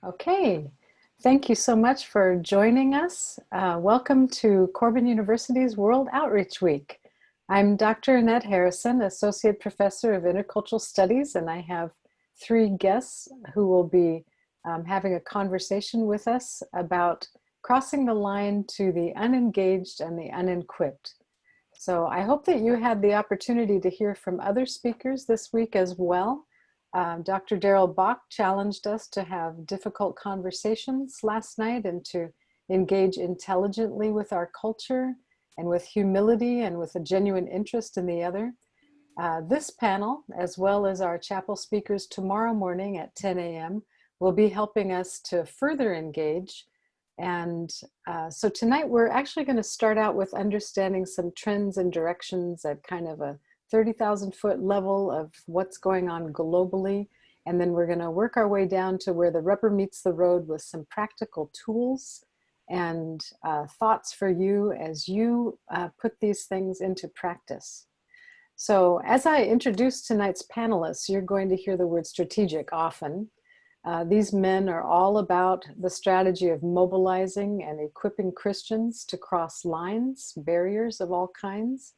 Okay, thank you so much for joining us. Welcome to Corban University's World Outreach Week. I'm Dr. Annette Harrison, Associate Professor of Intercultural Studies, and I have three guests who will be having a conversation with us about crossing the line to the unengaged and the unequipped. So I hope that you had the opportunity to hear from other speakers this week as well. Dr. Daryl Bach challenged us to have difficult conversations last night and to engage intelligently with our culture and with humility and with a genuine interest in the other. This panel, as well as our chapel speakers tomorrow morning at 10 a.m., will be helping us to further engage. And so tonight we're actually going to start out with understanding some trends and directions at kind of a 30,000 foot level of what's going on globally. And then we're going to work our way down to where the rubber meets the road with some practical tools and thoughts for you as you put these things into practice. So as I introduce tonight's panelists, you're going to hear the word strategic often. These men are all about the strategy of mobilizing and equipping Christians to cross lines, barriers of all kinds.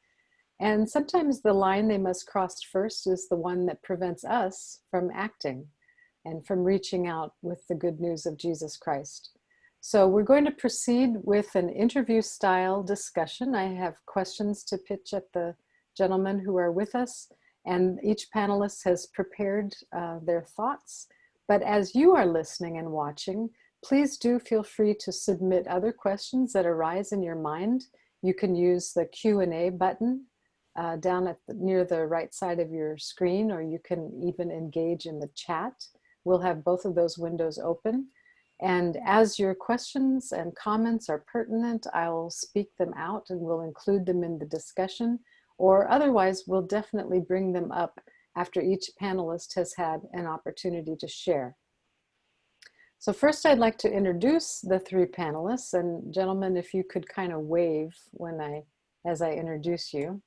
And sometimes the line they must cross first is the one that prevents us from acting and from reaching out with the good news of Jesus Christ. So we're going to proceed with an interview style discussion. I have questions to pitch at the gentlemen who are with us, and each panelist has prepared their thoughts. But as you are listening and watching, please do feel free to submit other questions that arise in your mind. You can use the Q&A button down near the right side of your screen, or you can even engage in the chat. We'll have both of those windows open. And as your questions and comments are pertinent, I'll speak them out and we'll include them in the discussion, or otherwise we'll definitely bring them up after each panelist has had an opportunity to share. So first I'd like to introduce the three panelists, and gentlemen, if you could kind of wave as I introduce you.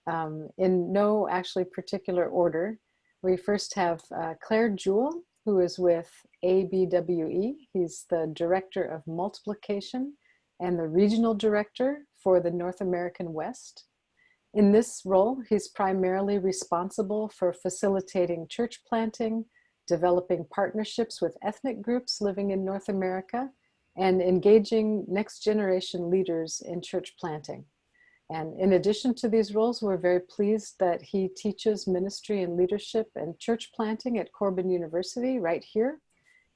In no actually particular order. We first have Clare Jewell, who is with ABWE. He's the Director of Multiplication and the Regional Director for the North American West. In this role, he's primarily responsible for facilitating church planting, developing partnerships with ethnic groups living in North America, and engaging next generation leaders in church planting. And in addition to these roles, we're very pleased that he teaches ministry and leadership and church planting at Corban University right here.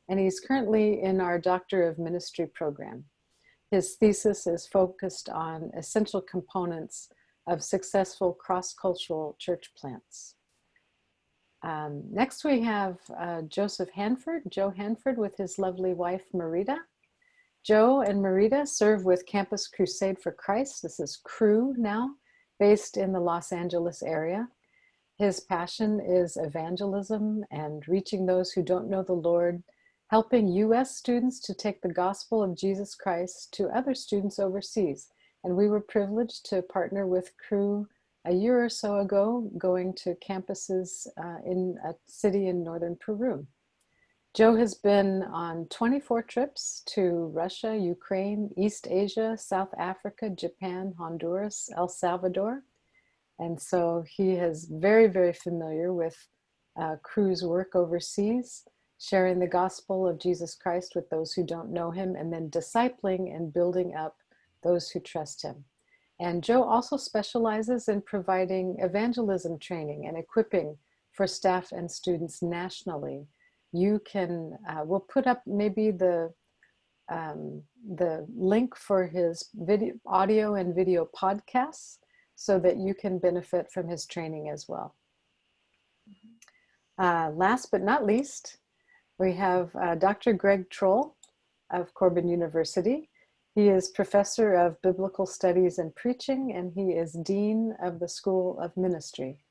And he's currently in our Doctor of Ministry program. His thesis is focused on essential components of successful cross-cultural church plants. Next we have Joe Hanford with his lovely wife, Marita. Joe and Marita serve with Campus Crusade for Christ. This is Cru now, based in the Los Angeles area. His passion is evangelism and reaching those who don't know the Lord, helping U.S. students to take the gospel of Jesus Christ to other students overseas. And we were privileged to partner with Cru a year or so ago, going to campuses in a city in northern Peru. Joe has been on 24 trips to Russia, Ukraine, East Asia, South Africa, Japan, Honduras, El Salvador. And so he is very, very familiar with Cru's work overseas, sharing the gospel of Jesus Christ with those who don't know him, and then discipling and building up those who trust him. And Joe also specializes in providing evangelism training and equipping for staff and students nationally. You can, we'll put up maybe the link for his audio and video podcasts so that you can benefit from his training as well. Last but not least, we have Dr. Greg Trull of Corban University. He is Professor of Biblical Studies and Preaching, and he is Dean of the School of Ministry.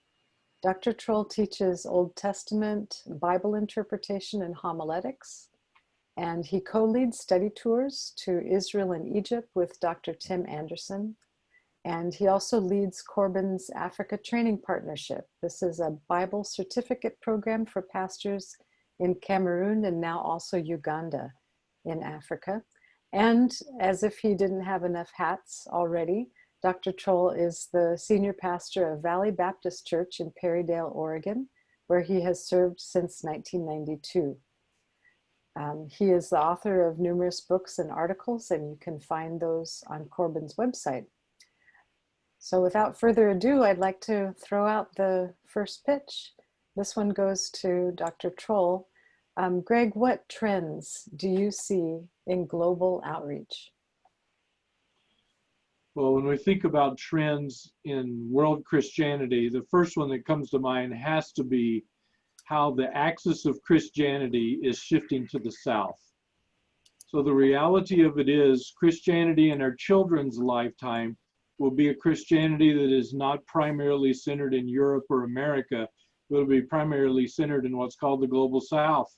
Dr. Trull teaches Old Testament Bible interpretation and homiletics, and he co-leads study tours to Israel and Egypt with Dr. Tim Anderson. And he also leads Corban's Africa Training Partnership. This is a Bible certificate program for pastors in Cameroon and now also Uganda in Africa. And as if he didn't have enough hats already, Dr. Trull is the senior pastor of Valley Baptist Church in Perrydale, Oregon, where he has served since 1992. He is the author of numerous books and articles, and you can find those on Corban's website. So without further ado, I'd like to throw out the first pitch. This one goes to Dr. Trull. Greg, what trends do you see in global outreach? Well, when we think about trends in world Christianity, the first one that comes to mind has to be how the axis of Christianity is shifting to the south. So the reality of it is Christianity in our children's lifetime will be a Christianity that is not primarily centered in Europe or America, but will be primarily centered in what's called the global south.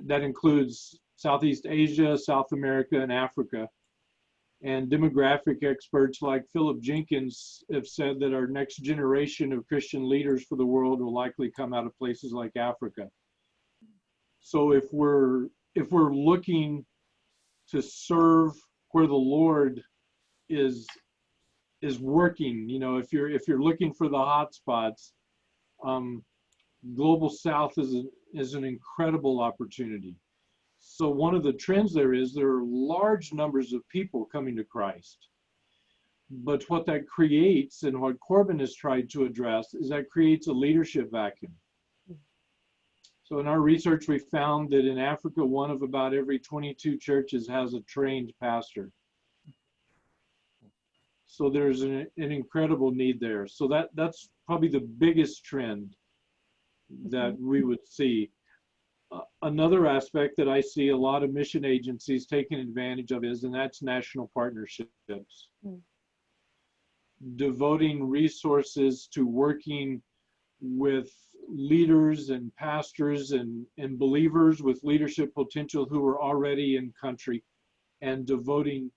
That includes Southeast Asia, South America, and Africa. And demographic experts like Philip Jenkins have said that our next generation of Christian leaders for the world will likely come out of places like Africa. So if we're looking to serve where the Lord is working, you know, if you're looking for the hot spots, Global South is an incredible opportunity. So one of the trends there are large numbers of people coming to Christ. But what that creates, and what Corban has tried to address, is that creates a leadership vacuum. So in our research, we found that in Africa, one of about every 22 churches has a trained pastor. So there's an incredible need there. So that's probably the biggest trend that we would see. Another aspect that I see a lot of mission agencies taking advantage of and that's national partnerships. Devoting resources to working with leaders and pastors and believers with leadership potential who are already in country, and devoting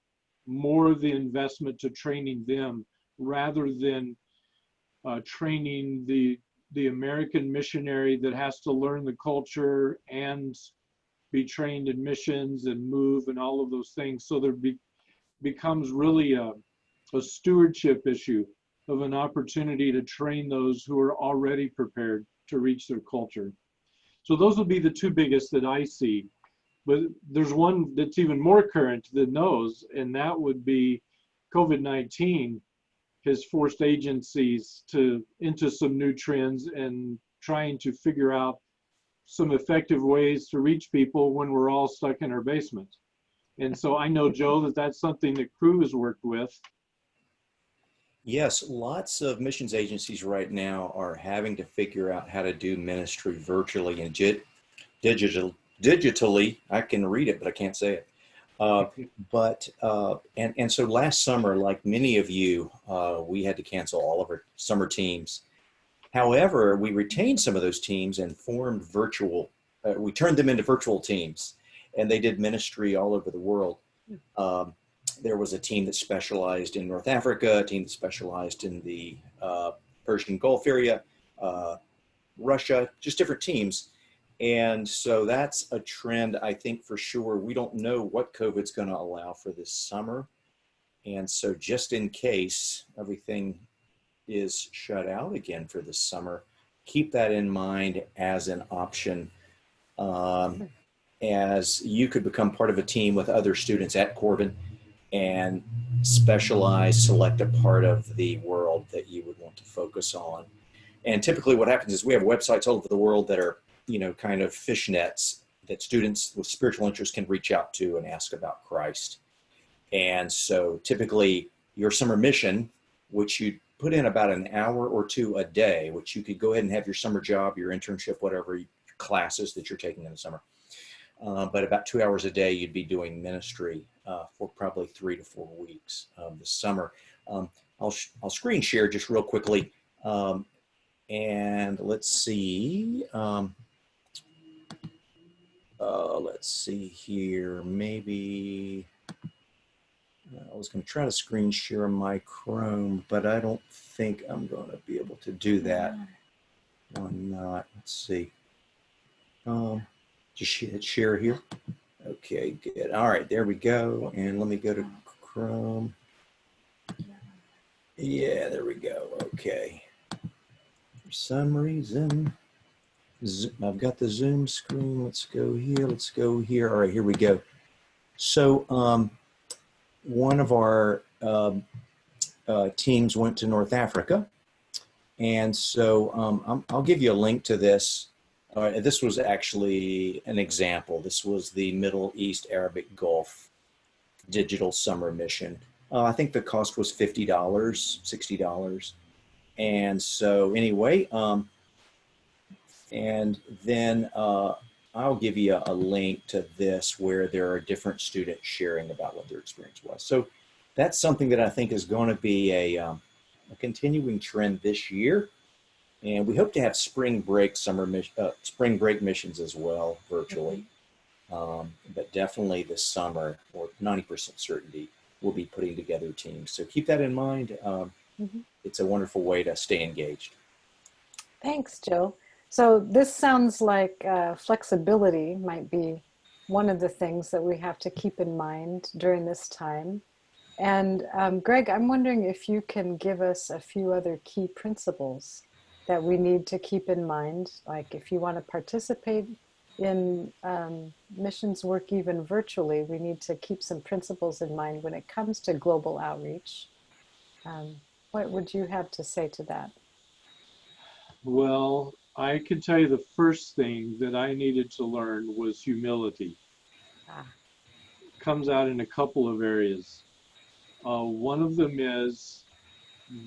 more of the investment to training them rather than training the American missionary that has to learn the culture and be trained in missions and move and all of those things. So there becomes really a stewardship issue of an opportunity to train those who are already prepared to reach their culture. So those would be the two biggest that I see. But there's one that's even more current than those, and that would be COVID-19 has forced agencies into some new trends and trying to figure out some effective ways to reach people when we're all stuck in our basements. And so I know, Joe, that's something that Crew has worked with. Yes, lots of missions agencies right now are having to figure out how to do ministry virtually and digitally. I can read it, but I can't say it. And so last summer, like many of you, we had to cancel all of our summer teams. However, we retained some of those teams and formed we turned them into virtual teams, and they did ministry all over the world. There was a team that specialized in North Africa, a team that specialized in the Persian Gulf area, Russia, just different teams. And so that's a trend, I think, for sure. We don't know what COVID's going to allow for this summer. And so just in case everything is shut out again for this summer, keep that in mind as an option, as you could become part of a team with other students at Corban and select a part of the world that you would want to focus on. And typically what happens is we have websites all over the world that are, kind of fishnets that students with spiritual interests can reach out to and ask about Christ. And so typically your summer mission, which you put in about an hour or two a day, which you could go ahead and have your summer job, your internship, whatever classes that you're taking in the summer. But about 2 hours a day, you'd be doing ministry for probably 3 to 4 weeks this summer. I'll screen share just real quickly. And let's see. Let's see here. Maybe I was going to try to screen share my Chrome, but I don't think I'm going to be able to do that. Why not? Let's see. Just hit share here. Okay, good. All right, there we go. And let me go to Chrome. Yeah, there we go. Okay. For some reason, I've got the Zoom screen. Let's go here. Let's go here. All right, here we go. So one of our teams went to North Africa. And so I'll give you a link to this. This was actually an example. This was the Middle East Arabic Gulf digital summer mission. I think the cost was $50, $60. And so anyway, and then I'll give you a link to this where there are different students sharing about what their experience was. So that's something that I think is going to be a continuing trend this year. And we hope to have spring break missions as well virtually. But definitely this summer, or 90% certainty, we'll be putting together teams. So keep that in mind. It's a wonderful way to stay engaged. Thanks, Joe. So this sounds like flexibility might be one of the things that we have to keep in mind during this time. And Greg, I'm wondering if you can give us a few other key principles that we need to keep in mind, like if you want to participate in missions work even virtually, we need to keep some principles in mind when it comes to global outreach. What would you have to say to that? Well, I can tell you the first thing that I needed to learn was humility. It comes out in a couple of areas. One of them is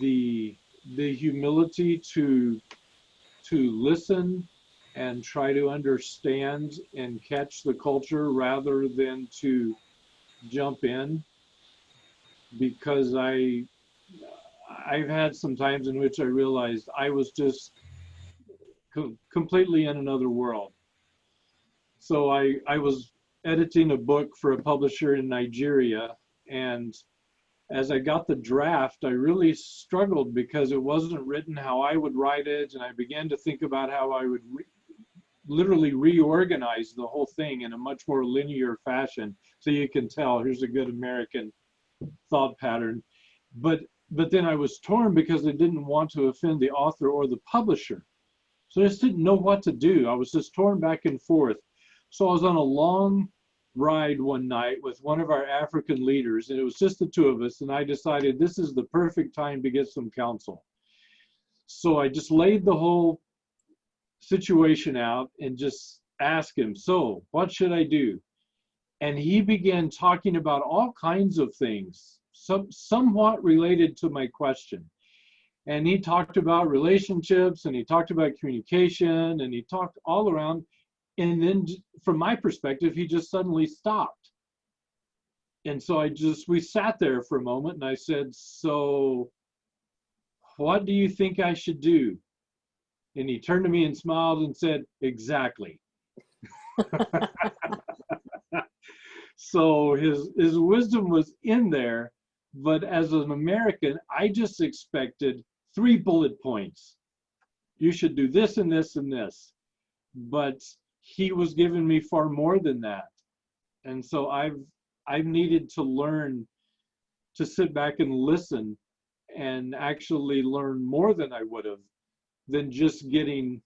the humility to listen and try to understand and catch the culture rather than to jump in, because I've had some times in which I realized I was just completely in another world. So I was editing a book for a publisher in Nigeria, and as I got the draft, I really struggled because it wasn't written how I would write it, and I began to think about how I would literally reorganize the whole thing in a much more linear fashion. So you can tell, here's a good American thought pattern. But then I was torn because I didn't want to offend the author or the publisher. So I just didn't know what to do. I was just torn back and forth. So I was on a long ride one night with one of our African leaders, and it was just the two of us, and I decided this is the perfect time to get some counsel. So I just laid the whole situation out and just asked him, so what should I do? And he began talking about all kinds of things, somewhat related to my question. And he talked about relationships, and he talked about communication, and he talked all around. And then from my perspective, he just suddenly stopped. And so we sat there for a moment, and I said, so what do you think I should do? And he turned to me and smiled and said, exactly. So his wisdom was in there, but as an American, I just expected 3 bullet points. You should do this and this and this. But he was giving me far more than that. And so I've needed to learn to sit back and listen and actually learn more than I would have, than just getting,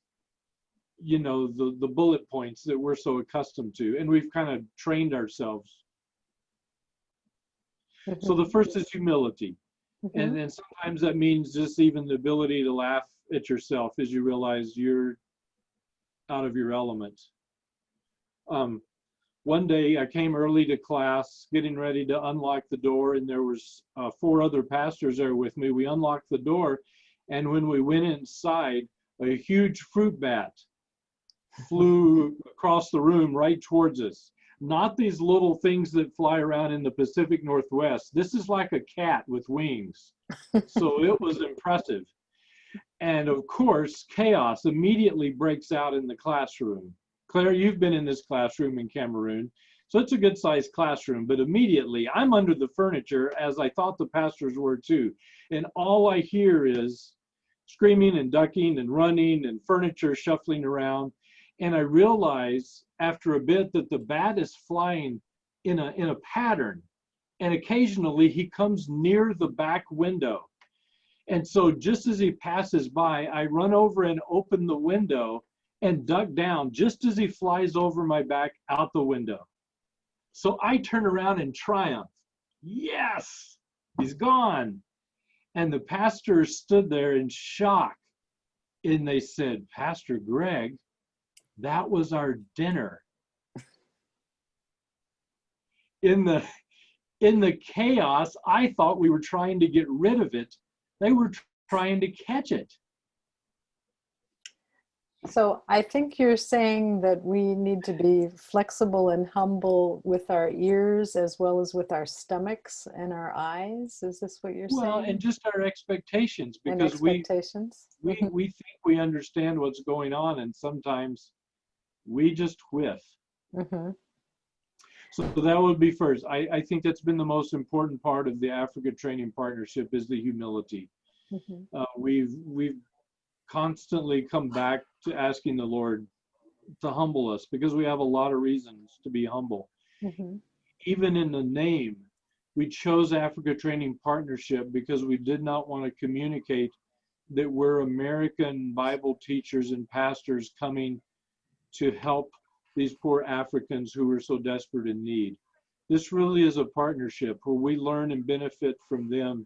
you know, the bullet points that we're so accustomed to. And we've kind of trained ourselves. So the first is humility. And then sometimes that means just even the ability to laugh at yourself as you realize you're out of your element. One day I came early to class, getting ready to unlock the door, and there was 4 other pastors there with me. We unlocked the door, and when we went inside, a huge fruit bat flew across the room right towards us. Not these little things that fly around in the Pacific Northwest. This is like a cat with wings. So it was impressive. And of course, chaos immediately breaks out in the classroom. Claire, you've been in this classroom in Cameroon. So it's a good sized classroom, but immediately I'm under the furniture, as I thought the pastors were too. And all I hear is screaming and ducking and running and furniture shuffling around. And I realize after a bit that the bat is flying in a pattern. And occasionally he comes near the back window. And so just as he passes by, I run over and open the window and duck down just as he flies over my back out the window. So I turn around in triumph. Yes, he's gone. And the pastors stood there in shock. And they said, Pastor Greg, that was our dinner. In the chaos, I thought we were trying to get rid of it. They were trying to catch it. So I think you're saying that we need to be flexible and humble with our ears as well as with our stomachs and our eyes. Is this what you're saying? Well, and just our expectations, And because expectations. we think we understand what's going on, and sometimes we just whiff. Mm-hmm. So that would be first. I think that's been the most important part of the Africa Training Partnership is the humility. Mm-hmm. We've constantly come back to asking the Lord to humble us because we have a lot of reasons to be humble. Mm-hmm. Even in the name, we chose Africa Training Partnership because we did not want to communicate that we're American Bible teachers and pastors coming to help these poor Africans who are so desperate in need. This really is a partnership where we learn and benefit from them.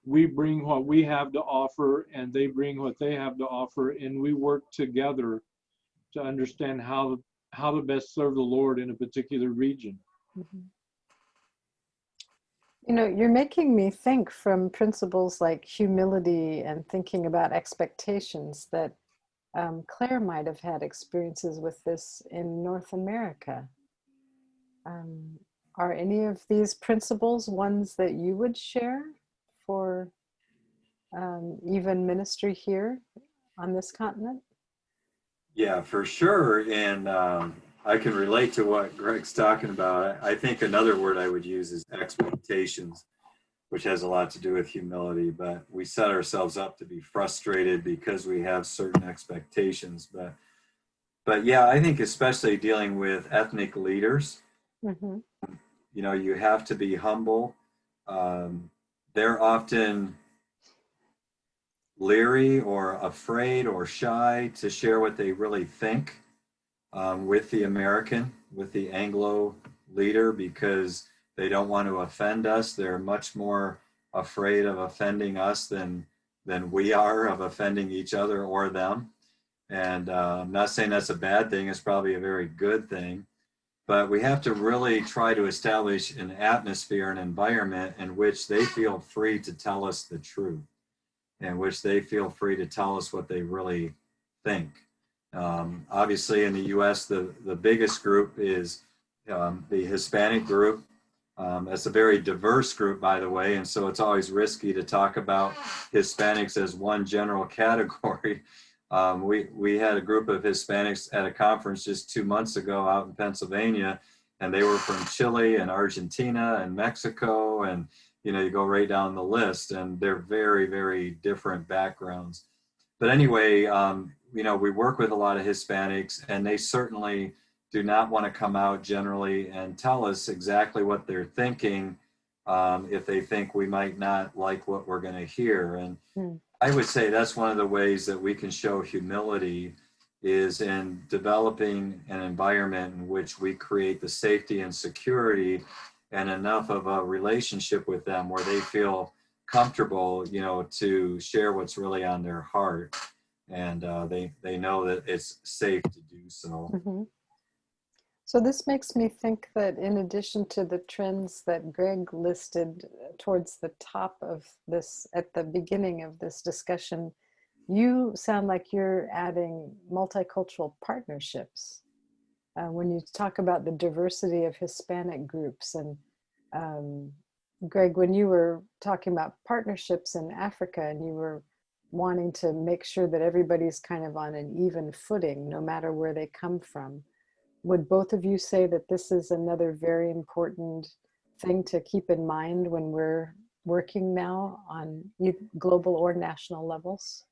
We bring what we have to offer and they bring what they have to offer, and we work together to understand how to best serve the Lord in a particular region. Mm-hmm. You know, you're making me think from principles like humility and thinking about expectations that Clare might have had experiences with this in North America. Are any of these principles ones that you would share for even ministry here on this continent? Yeah, for sure. And I can relate to what Greg's talking about. I think another word I would use is expectations, which has a lot to do with humility. But we set ourselves up to be frustrated because we have certain expectations. But yeah, I think especially dealing with ethnic leaders, Mm-hmm. you know, you have to be humble. They're often leery or afraid or shy to share what they really think with the Anglo leader, because they don't want to offend us. They're much more afraid of offending us than we are of offending each other or them. And I'm not saying that's a bad thing. It's probably a very good thing. But we have to really try to establish an atmosphere, an environment in which they feel free to tell us the truth, in which they feel free to tell us what they really think. Obviously, in the U.S., the biggest group is the Hispanic group. That's a very diverse group, by the way, and so it's always risky to talk about Hispanics as one general category. We had a group of Hispanics at a conference just 2 months ago out in Pennsylvania, and they were from Chile and Argentina and Mexico, and you go right down the list, and they're very, very different backgrounds. But anyway, we work with a lot of Hispanics, and they certainly do not want to come out generally and tell us exactly what they're thinking if they think we might not like what we're going to hear. And I would say that's one of the ways that we can show humility is in developing an environment in which we create the safety and security and enough of a relationship with them where they feel comfortable, to share what's really on their heart. And they know that it's safe to do so. Mm-hmm. So this makes me think that in addition to the trends that Greg listed towards the top of this, at the beginning of this discussion, you sound like you're adding multicultural partnerships. When you talk about the diversity of Hispanic groups, and Greg, when you were talking about partnerships in Africa and you were wanting to make sure that everybody's kind of on an even footing, no matter where they come from, would both of you say that this is another very important thing to keep in mind when we're working now on global or national levels?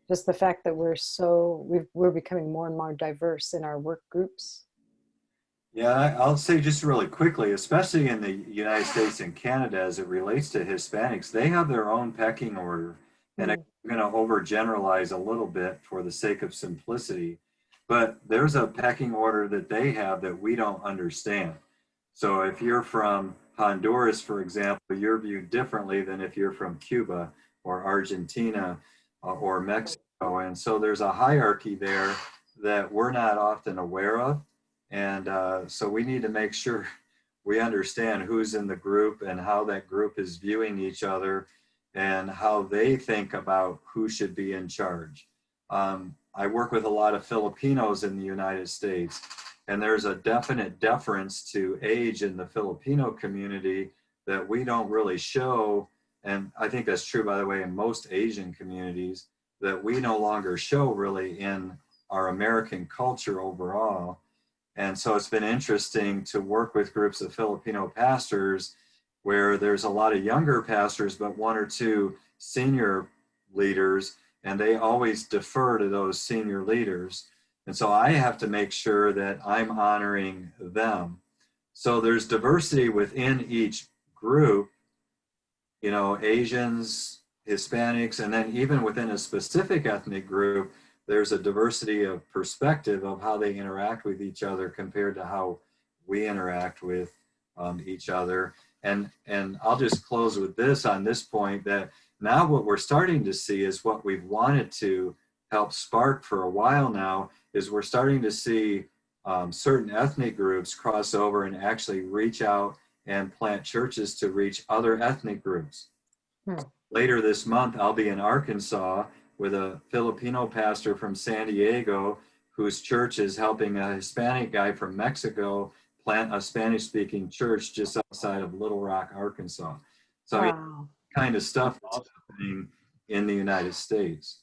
Just the fact that we're becoming more and more diverse in our work groups. Yeah, I'll say just really quickly, especially in the United States and Canada as it relates to Hispanics, they have their own pecking order. And I'm going to overgeneralize a little bit for the sake of simplicity, but there's a pecking order that they have that we don't understand. So if you're from Honduras, for example, you're viewed differently than if you're from Cuba or Argentina or Mexico. And so there's a hierarchy there that we're not often aware of. And so we need to make sure we understand who's in the group and how that group is viewing each other and how they think about who should be in charge. I work with a lot of Filipinos in the United States, and there's a definite deference to age in the Filipino community that we don't really show. And I think that's true, by the way, in most Asian communities, that we no longer show really in our American culture overall. And so it's been interesting to work with groups of Filipino pastors where there's a lot of younger pastors, but one or two senior leaders, and they always defer to those senior leaders. And so I have to make sure that I'm honoring them. So there's diversity within each group, you know, Asians, Hispanics, and then even within a specific ethnic group, there's a diversity of perspective of how they interact with each other compared to how we interact with each other. And I'll just close with this on this point, that now what we're starting to see is what we've wanted to help spark for a while now, is we're starting to see certain ethnic groups cross over and actually reach out and plant churches to reach other ethnic groups. Later this month, I'll be in Arkansas with a Filipino pastor from San Diego whose church is helping a Hispanic guy from Mexico plant a Spanish-speaking church just outside of Little Rock, Arkansas. So I mean, kind of stuff that's happening in the United States.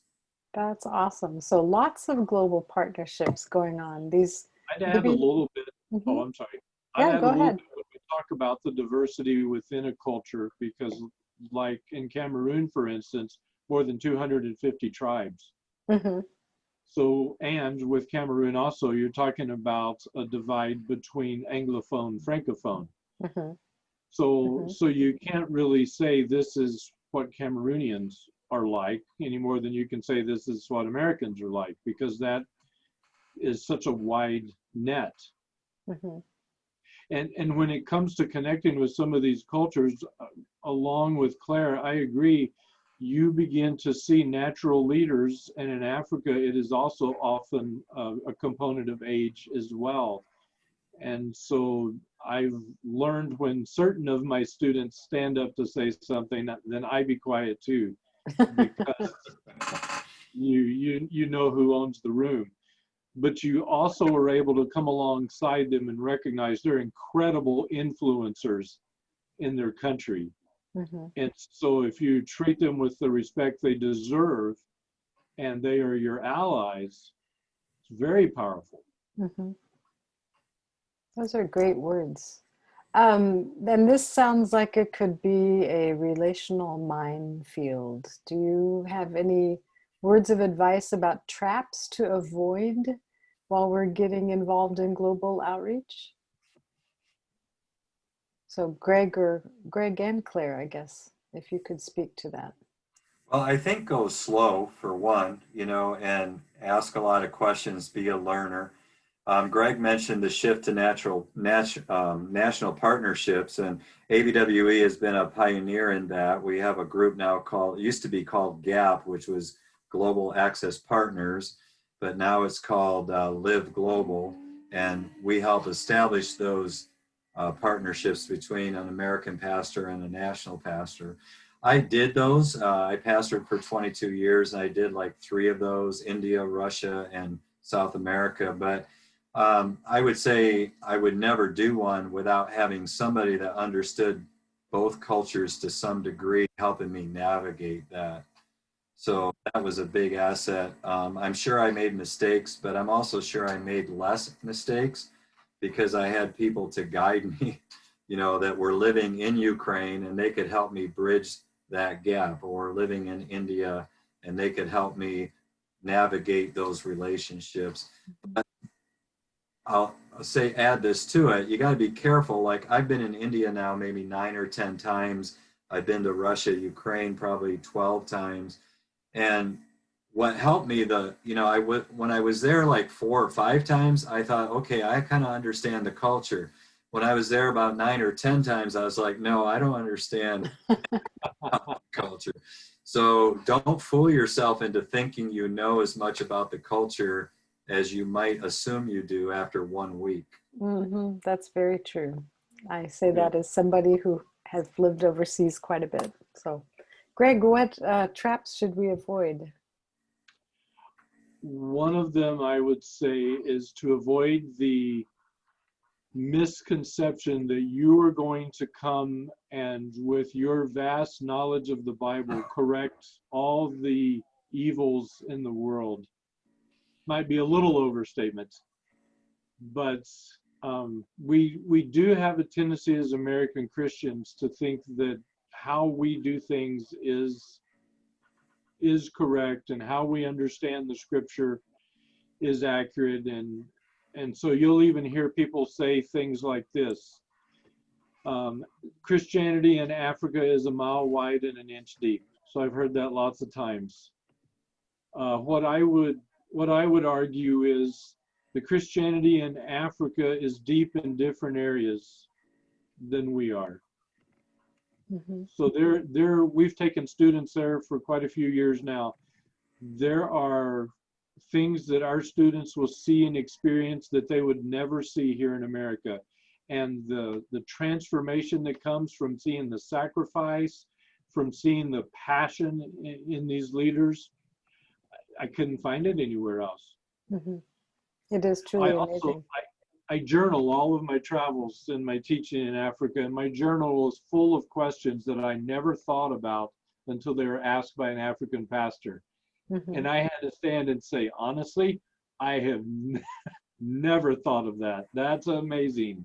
That's awesome. So lots of global partnerships going on. I'd add a little bit. Oh, I'm sorry. Yeah, I'd add go a little ahead. bit when we talk about the diversity within a culture, because like in Cameroon, for instance, more than 250 tribes. So, and with Cameroon also, you're talking about a divide between Anglophone, Francophone. So you can't really say this is what Cameroonians are like any more than you can say this is what Americans are like, because that is such a wide net. And when it comes to connecting with some of these cultures, along with Clare, I agree, you begin to see natural leaders, and in Africa, it is also often a component of age as well. And so I've learned when certain of my students stand up to say something, then I be quiet too, because you know who owns the room. But you also are able to come alongside them and recognize they're incredible influencers in their country. And so if you treat them with the respect they deserve and they are your allies, it's very powerful. Those are great words. And this sounds like it could be a relational minefield. Do you have any words of advice about traps to avoid while we're getting involved in global outreach? So Greg and Clare, I guess, if you could speak to that. Well, I think go slow for one, you know, and ask a lot of questions, be a learner. Greg mentioned the shift to national partnerships, and ABWE has been a pioneer in that. We have a group now called, it used to be called GAP, which was Global Access Partners, but now it's called Live Global, and we help establish those partnerships between an American pastor and a national pastor. I did those. I pastored for 22 years. I did like 3 of those, India, Russia, and South America. But I would say I would never do one without having somebody that understood both cultures to some degree, helping me navigate that. So that was a big asset. I'm sure I made mistakes, but I'm also sure I made less mistakes because I had people to guide me, you know, that were living in Ukraine and they could help me bridge that gap, or living in India and they could help me navigate those relationships. But I'll say, add this to it. You got to be careful. Like, I've been in India now maybe 9 or 10 times. I've been to Russia, Ukraine probably 12 times. And what helped me, when I was there like 4 or 5 times, I thought, okay, I kind of understand the culture. When I was there about 9 or 10 times, I was like, no, I don't understand culture. So don't fool yourself into thinking you know as much about the culture as you might assume you do after 1 week. That's very true. I say that as somebody who has lived overseas quite a bit. So, Greg, what traps should we avoid? One of them, I would say, is to avoid the misconception that you are going to come and, with your vast knowledge of the Bible, correct all the evils in the world. Might be a little overstatement, but we do have a tendency as American Christians to think that how we do things is correct, and how we understand the scripture is accurate. And so you'll even hear people say things like this: Christianity in Africa is a mile wide and an inch deep. So I've heard that lots of times. What I would argue is the Christianity in Africa is deep in different areas than we are. So we've taken students there for quite a few years now. There are things that our students will see and experience that they would never see here in America. And the transformation that comes from seeing the sacrifice, from seeing the passion in these leaders, I couldn't find it anywhere else. It is truly amazing. I journal all of my travels and my teaching in Africa, and my journal is full of questions that I never thought about until they were asked by an African pastor. And I had to stand and say, honestly, I have never thought of that. That's amazing.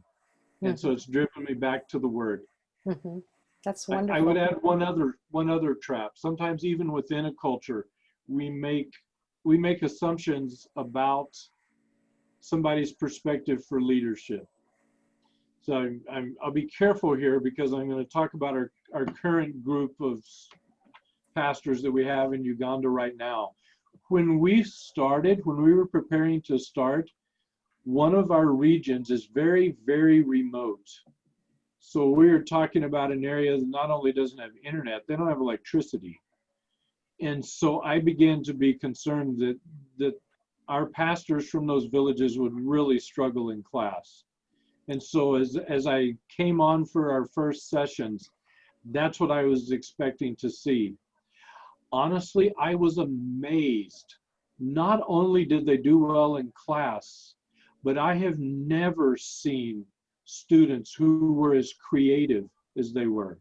And so it's driven me back to the Word. That's wonderful. I would add one other trap. Sometimes even within a culture, we make assumptions about somebody's perspective for leadership. So I'll be careful here, because I'm going to talk about our current group of pastors that we have in Uganda right now. When we were preparing to start, one of our regions is very, very remote. So we are talking about an area that not only doesn't have internet, they don't have electricity. And so I began to be concerned that our pastors from those villages would really struggle in class. And so as I came on for our first sessions, that's what I was expecting to see. Honestly, I was amazed. Not only did they do well in class, but I have never seen students who were as creative as they were.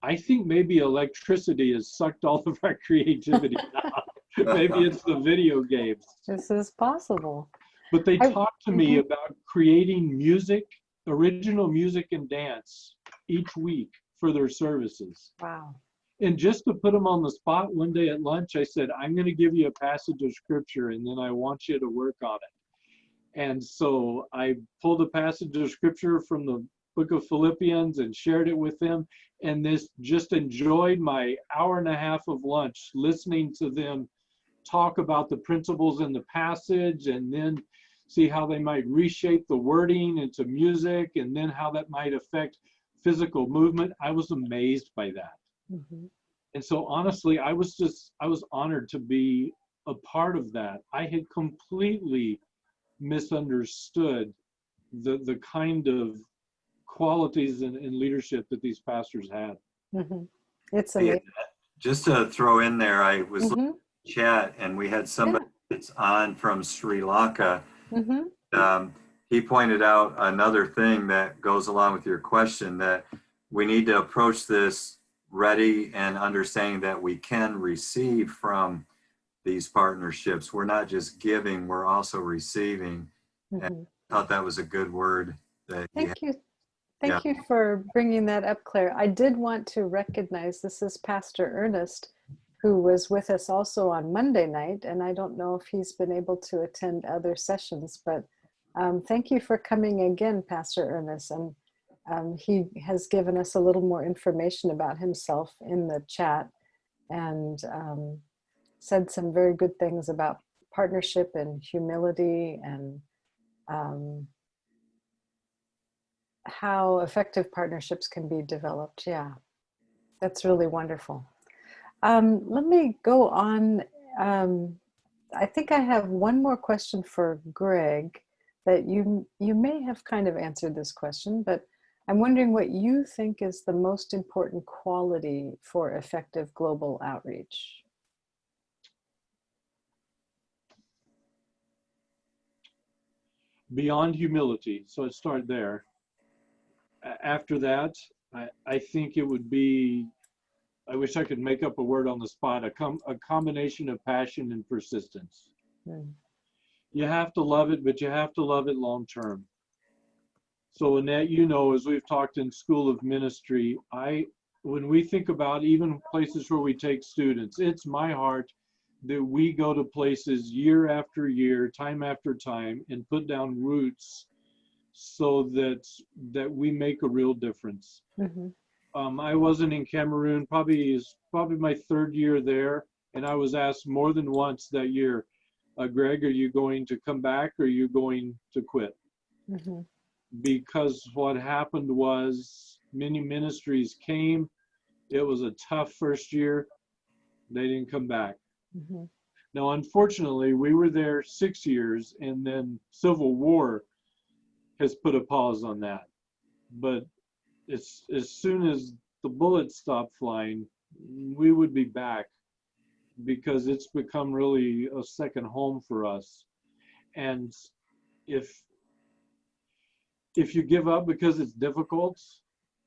I think maybe electricity has sucked all of our creativity out. Maybe it's the video games. This is possible. But they talked to me about creating music, original music and dance each week for their services. Wow. And just to put them on the spot, one day at lunch, I said, I'm going to give you a passage of scripture, and then I want you to work on it. And so I pulled a passage of scripture from the book of Philippians and shared it with them. And this just enjoyed my hour and a half of lunch, listening to them talk about the principles in the passage, and then see how they might reshape the wording into music, and then how that might affect physical movement. I was amazed by that. And so honestly, I was honored to be a part of that. I had completely misunderstood the kind of qualities in leadership that these pastors had. It's amazing. Just to throw in there, I was looking at the chat, and we had somebody that's on from Sri Lanka. He pointed out another thing that goes along with your question, that we need to approach this ready and understanding that we can receive from these partnerships. We're not just giving, we're also receiving. And I thought that was a good word. Thank you. Thank you for bringing that up, Claire. I did want to recognize, this is Pastor Ernest, who was with us also on Monday night, and I don't know if he's been able to attend other sessions, but thank you for coming again, Pastor Ernest. And he has given us a little more information about himself in the chat, and said some very good things about partnership and humility, and how effective partnerships can be developed. Yeah, that's really wonderful. Let me go on. I think I have one more question for Greg that you may have kind of answered this question, but I'm wondering what you think is the most important quality for effective global outreach. Beyond humility. So let's start there. After that, I think it would be, I wish I could make up a word on the spot, a combination of passion and persistence. You have to love it, but you have to love it long term. So Annette, you know, as we've talked in School of Ministry, when we think about even places where we take students, it's my heart that we go to places year after year, time after time, and put down roots so that we make a real difference. I wasn't in Cameroon, probably my third year there, and I was asked more than once that year, Greg, are you going to come back, or are you going to quit? Because what happened was many ministries came. It was a tough first year. They didn't come back. Now, unfortunately, we were there 6 years, and then Civil War has put a pause on that. But as soon as the bullets stop flying, we would be back, because it's become really a second home for us. And if you give up because it's difficult,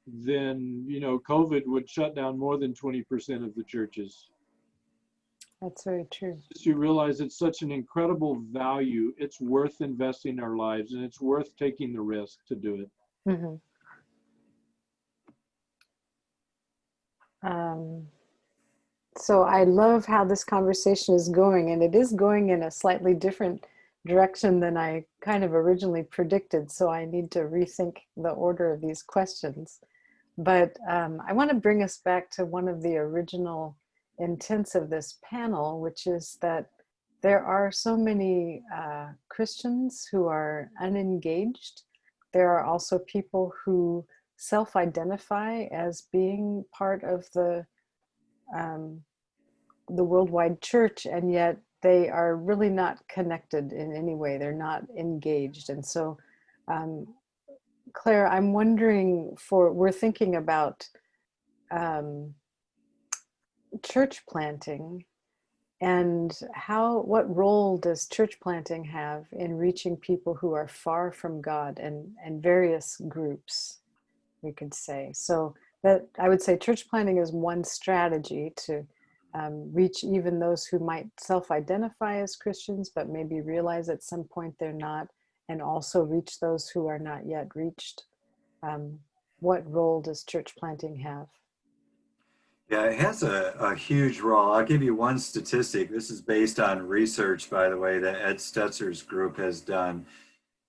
then, you know, COVID would shut down more than 20% of the churches. That's very true. You realize it's such an incredible value. It's worth investing our lives, and it's worth taking the risk to do it. So I love how this conversation is going, and it is going in a slightly different direction than I kind of originally predicted. So I need to rethink the order of these questions. But I want to bring us back to one of the original intents of this panel, which is that there are so many Christians who are unengaged. There are also people who self-identify as being part of the worldwide church, and yet they are really not connected in any way. They're not engaged. And so, Clare, I'm wondering, we're thinking about church planting, and what role does church planting have in reaching people who are far from God, and various groups, we could say. So that I would say church planting is one strategy to reach even those who might self-identify as Christians, but maybe realize at some point they're not, and also reach those who are not yet reached. What role does church planting have? Yeah, it has a huge role. I'll give you one statistic. This is based on research, by the way, that Ed Stetzer's group has done.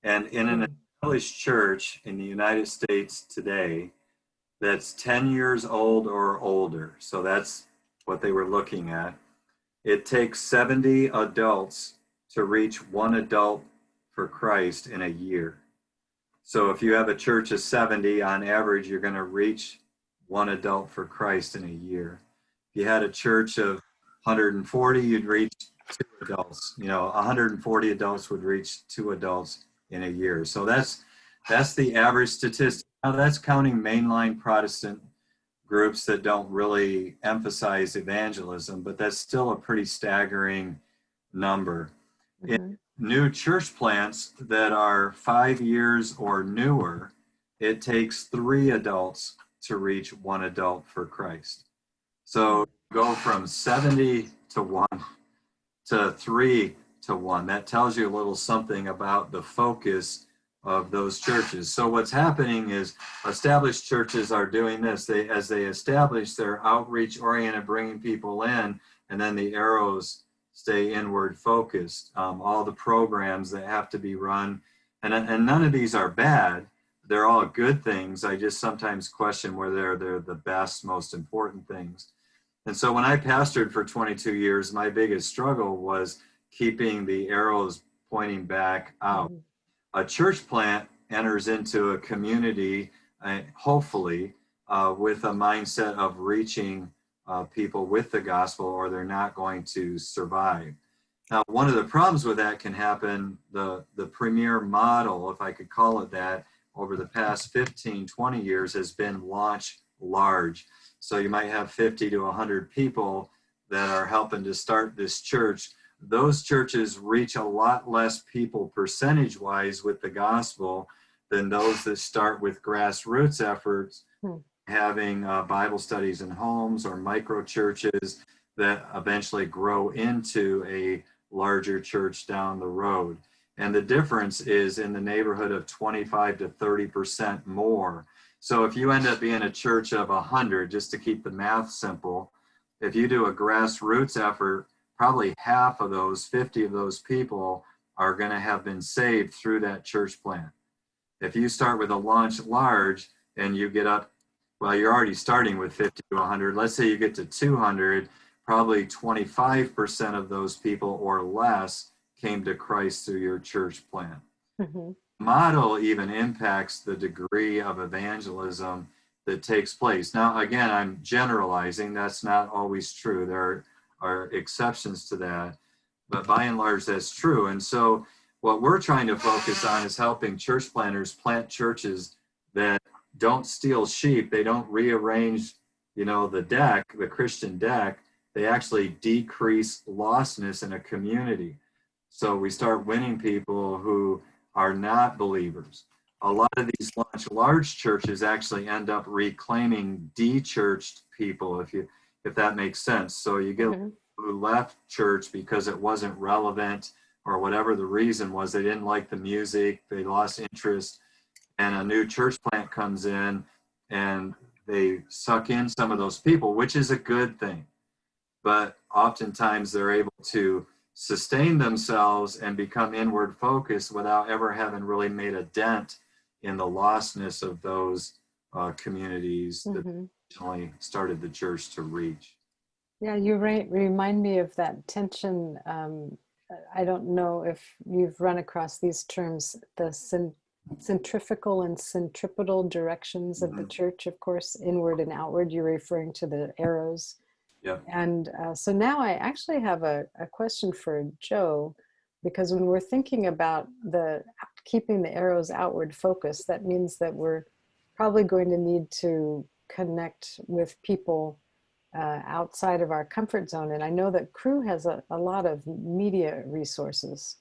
And in an established church in the United States today that's 10 years old or older, so that's what they were looking at, it takes 70 adults to reach one adult for Christ in a year. So if you have a church of 70, on average, you're going to reach one adult for Christ in a year. If you had a church of 140, you'd reach 2 adults. 140 adults would reach 2 adults in a year. So that's the average statistic. Now that's counting mainline Protestant groups that don't really emphasize evangelism, but that's still a pretty staggering number. In new church plants that are 5 years or newer, it takes 3 adults to reach 1 adult for Christ. So go from 70 to 1 to 3 to 1. That tells you a little something about the focus of those churches. So what's happening is established churches are doing this. As they establish their outreach oriented, bringing people in, and then the arrows stay inward focused. All the programs that have to be run, and none of these are bad. They're all good things. I just sometimes question whether they're the best, most important things. And so when I pastored for 22 years, my biggest struggle was keeping the arrows pointing back out. A church plant enters into a community, hopefully, with a mindset of reaching people with the gospel, or they're not going to survive. Now, one of the problems with that can happen, the premier model, if I could call it that, over the past 15, 20 years has been launch large. So you might have 50 to 100 people that are helping to start this church. Those churches reach a lot less people percentage-wise with the gospel than those that start with grassroots efforts, having Bible studies in homes or micro churches that eventually grow into a larger church down the road. And the difference is in the neighborhood of 25 to 30% more. So if you end up being a church of 100, just to keep the math simple, if you do a grassroots effort, probably half of those, 50 of those people are going to have been saved through that church plant. If you start with a launch large and you get up, well, you're already starting with 50 to 100. Let's say you get to 200, probably 25% of those people or less came to Christ through your church plant. Model even impacts the degree of evangelism that takes place. Now, again, I'm generalizing. That's not always true. There are exceptions to that, but by and large, that's true. And so what we're trying to focus on is helping church planters plant churches that don't steal sheep. They don't rearrange, the deck, the Christian deck. They actually decrease lostness in a community. So we start winning people who are not believers. A lot of these launch large churches actually end up reclaiming de-churched people, if that makes sense. So you get who left church because it wasn't relevant, or whatever the reason was. They didn't like the music, they lost interest, and a new church plant comes in and they suck in some of those people, which is a good thing. But oftentimes they're able to sustain themselves and become inward focused without ever having really made a dent in the lostness of those communities that originally started the church to reach. Yeah, you remind me of that tension. I don't know if you've run across these terms, the centrifugal and centripetal directions of the church, of course, inward and outward. You're referring to the arrows. Yeah. And so now I actually have a question for Joe, because when we're thinking about keeping the arrows outward focused, that means that we're probably going to need to connect with people outside of our comfort zone. And I know that Crew has a lot of media resources,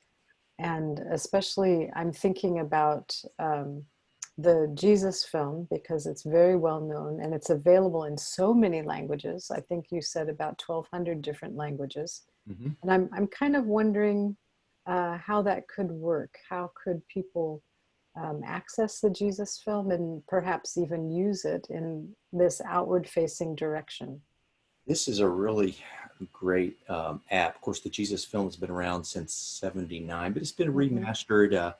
and especially I'm thinking about the Jesus film, because it's very well known and it's available in so many languages. I think you said about 1,200 different languages. And I'm kind of wondering how that could work. How could people access the Jesus film and perhaps even use it in this outward facing direction? This is a really great app. Of course, the Jesus film has been around since '79, but it's been remastered.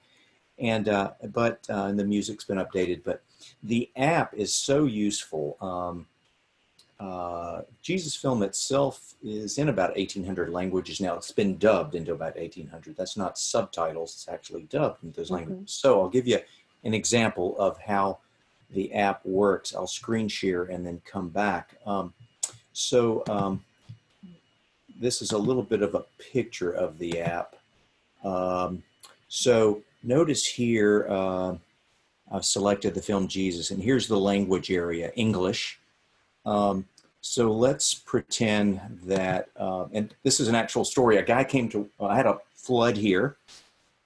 And the music's been updated, but the app is so useful. Jesus Film itself is in about 1,800 languages now. It's been dubbed into about 1,800. That's not subtitles, it's actually dubbed into those languages. So I'll give you an example of how the app works. I'll screen share and then come back. This is a little bit of a picture of the app. So notice here, I've selected the film Jesus, and here's the language area, English. So let's pretend that, and this is an actual story. A guy I had a flood here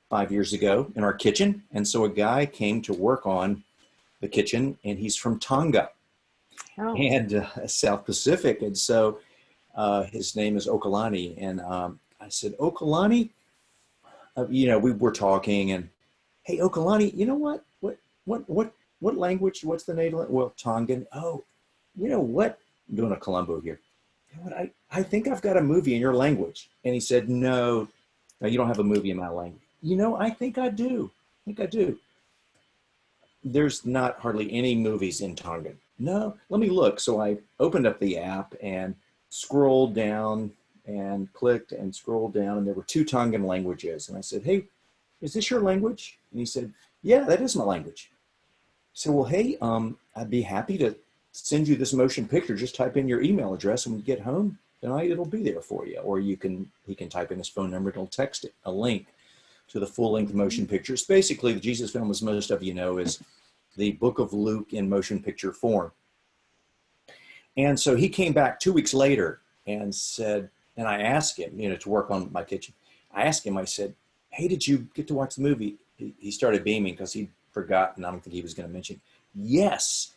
5 years ago in our kitchen. And so a guy came to work on the kitchen, and he's from Tonga and South Pacific. And so his name is Okalani. And I said, Okalani, we were talking, and hey, Okalani, you know what language? What's the native? Well, Tongan. Oh, you know what? I'm doing a Columbo here. I think I've got a movie in your language. And he said, no, no, you don't have a movie in my language. I think I do. I think I do. There's not hardly any movies in Tongan. No, let me look. So I opened up the app and scrolled down and clicked and scrolled down, and there were 2 Tongan languages. And I said, hey, is this your language? And he said, yeah, that is my language. So, well, hey, I'd be happy to send you this motion picture. Just type in your email address, and when you get home tonight, it'll be there for you. Or he can type in his phone number, and he'll text it, a link to the full-length motion pictures. Basically, the Jesus film, as most of you know, is the book of Luke in motion picture form. And so he came back 2 weeks later and said, and I asked him, to work on my kitchen. I asked him, I said, hey, did you get to watch the movie? He started beaming because he'd forgotten. I don't think he was going to mention. Yes,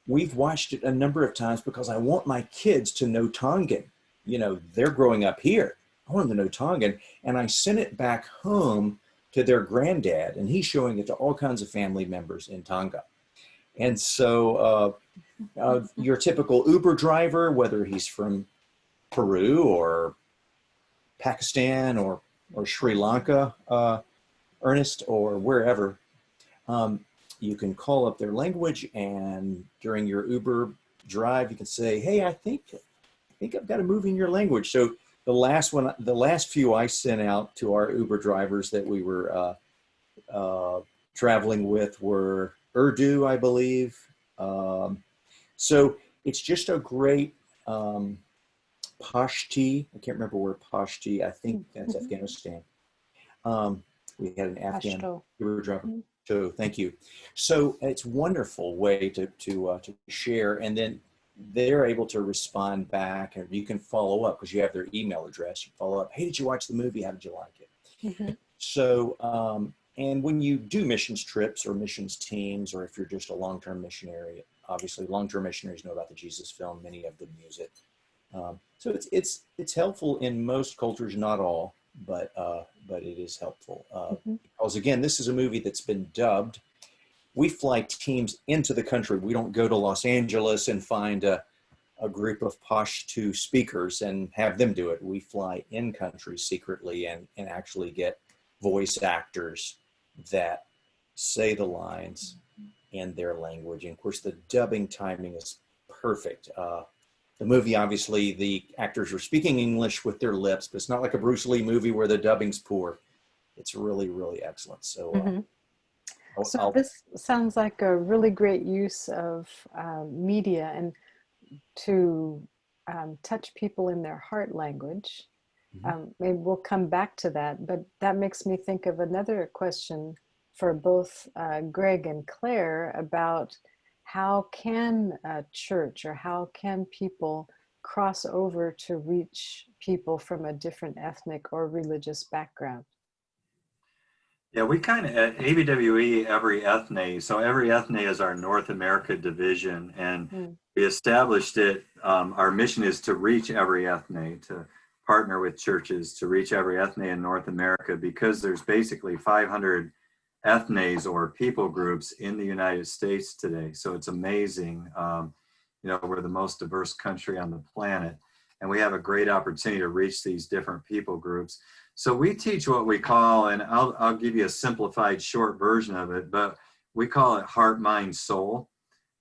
we've watched it a number of times because I want my kids to know Tongan. They're growing up here. I want them to know Tongan. And I sent it back home to their granddad, and he's showing it to all kinds of family members in Tonga. And so your typical Uber driver, whether he's from Peru or Pakistan or Sri Lanka, Ernest, or wherever, you can call up their language, and during your Uber drive, you can say, hey, I think I've got a movie in your language. So the last few I sent out to our Uber drivers that we were traveling with were Urdu, I believe. So it's just a great Pashti. I can't remember where Pashti. I think that's Afghanistan. We had an Afghan Uber driver. So thank you. So it's a wonderful way to share, and then they're able to respond back, and you can follow up because you have their email address. You follow up. Hey, did you watch the movie? How did you like it? So, and when you do missions trips or missions teams, or if you're just a long-term missionary, obviously long-term missionaries know about the Jesus film. Many of them use it. So it's helpful in most cultures, not all, but it is helpful because again, this is a movie that's been dubbed. We fly teams into the country. We don't go to Los Angeles and find a group of Pashto speakers and have them do it. We fly in country secretly and actually get voice actors that say the lines in their language. And of course, the dubbing timing is perfect. The movie, obviously, the actors are speaking English with their lips, but it's not like a Bruce Lee movie where the dubbing's poor. It's really, really excellent. So, so this sounds like a really great use of media and to touch people in their heart language. Maybe we'll come back to that, but that makes me think of another question for both Greg and Claire about how can a church or how can people cross over to reach people from a different ethnic or religious background? Yeah, we kind of, at ABWE, every ethne, so every ethne is our North America division, and we established it, our mission is to reach every ethne, to partner with churches to reach every ethne in North America, because there's basically 500 ethnes or people groups in the United States today. So it's amazing. We're the most diverse country on the planet, and we have a great opportunity to reach these different people groups. So we teach what we call, and I'll give you a simplified short version of it, but we call it heart, mind, soul.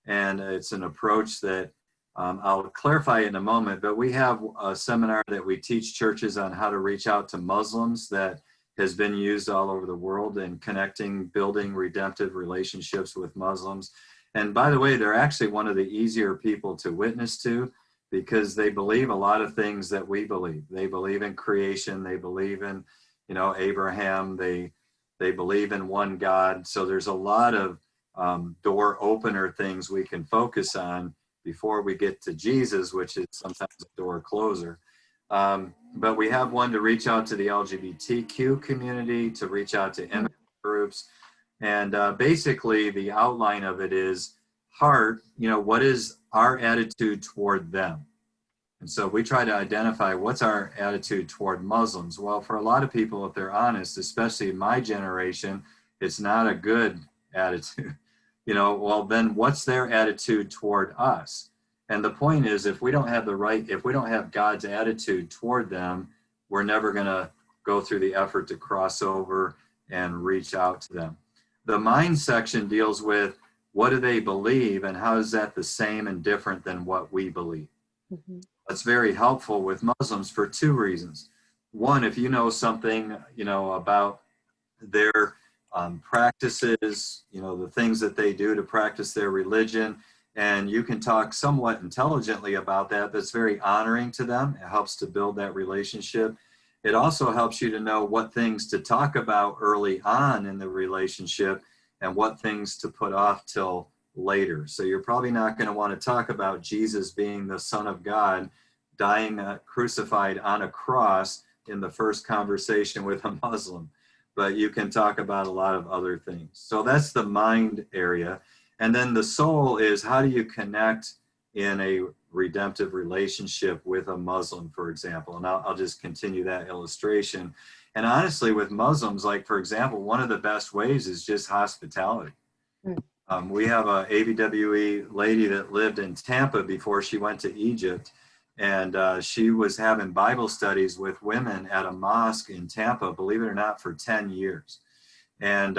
And it's an approach that I'll clarify in a moment, but we have a seminar that we teach churches on how to reach out to Muslims that has been used all over the world in connecting, building redemptive relationships with Muslims. And by the way, they're actually one of the easier people to witness to, because they believe a lot of things that we believe. They believe in creation. They believe in, Abraham. They believe in one God. So there's a lot of door opener things we can focus on before we get to Jesus, which is sometimes a door closer. But we have one to reach out to the LGBTQ community, to reach out to immigrant groups. And basically the outline of it is heart, what is our attitude toward them? And so we try to identify what's our attitude toward Muslims. Well, for a lot of people, if they're honest, especially my generation, it's not a good attitude. Well, then what's their attitude toward us? And the point is, if we don't have God's attitude toward them, we're never going to go through the effort to cross over and reach out to them. The mind section deals with what do they believe and how is that the same and different than what we believe. Mm-hmm. That's very helpful with Muslims for two reasons. One, if you know something, about their practices, the things that they do to practice their religion, and you can talk somewhat intelligently about that, that's very honoring to them. It helps to build that relationship. It also helps you to know what things to talk about early on in the relationship and what things to put off till later. So you're probably not going to want to talk about Jesus being the Son of God, dying crucified on a cross in the first conversation with a Muslim, but you can talk about a lot of other things. So that's the mind area. And then the soul is, how do you connect in a redemptive relationship with a Muslim, for example? And I'll just continue that illustration. And honestly, with Muslims, like, for example, one of the best ways is just hospitality. We have a ABWE lady that lived in Tampa before she went to Egypt. And she was having Bible studies with women at a mosque in Tampa, believe it or not, for 10 years. And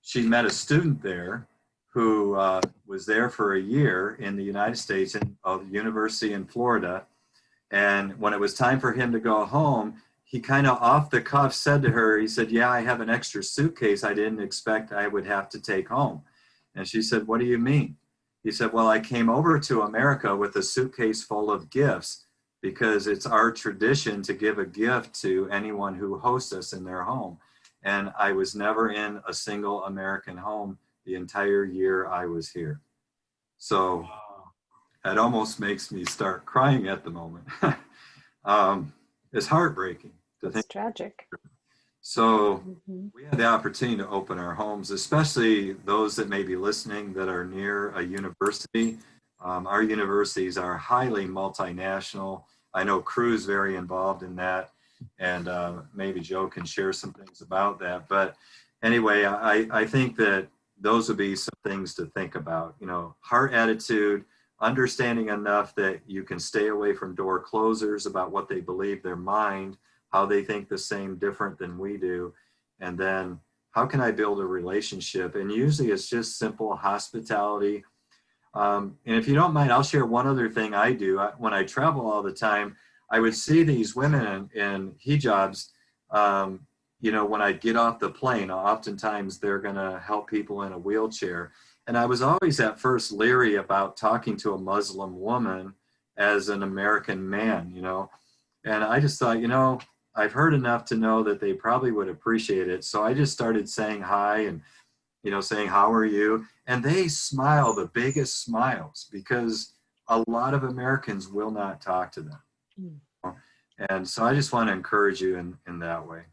she met a student there who was there for a year in the United States in a university in Florida. And when it was time for him to go home, he kind of off the cuff said to her, he said, "Yeah, I have an extra suitcase I didn't expect I would have to take home." And she said, "What do you mean?" He said, "Well, I came over to America with a suitcase full of gifts because it's our tradition to give a gift to anyone who hosts us in their home. And I was never in a single American home the entire year I was here." So that almost makes me start crying at the moment. It's heartbreaking to think. It's tragic. So we had the opportunity to open our homes, especially those that may be listening that are near a university. Our universities are highly multinational. I know Crew's very involved in that, and maybe Joe can share some things about that. But anyway, I think that those would be some things to think about. Heart attitude, understanding enough that you can stay away from door closers about what they believe, their mind, how they think the same, different than we do. And then how can I build a relationship? And usually it's just simple hospitality. And if you don't mind, I'll share one other thing I do. When I travel all the time, I would see these women in hijabs. When I get off the plane, oftentimes they're going to help people in a wheelchair. And I was always at first leery about talking to a Muslim woman as an American man, And I just thought, I've heard enough to know that they probably would appreciate it. So I just started saying hi and, saying, "How are you?" And they smile the biggest smiles because a lot of Americans will not talk to them. And so I just want to encourage you in that way.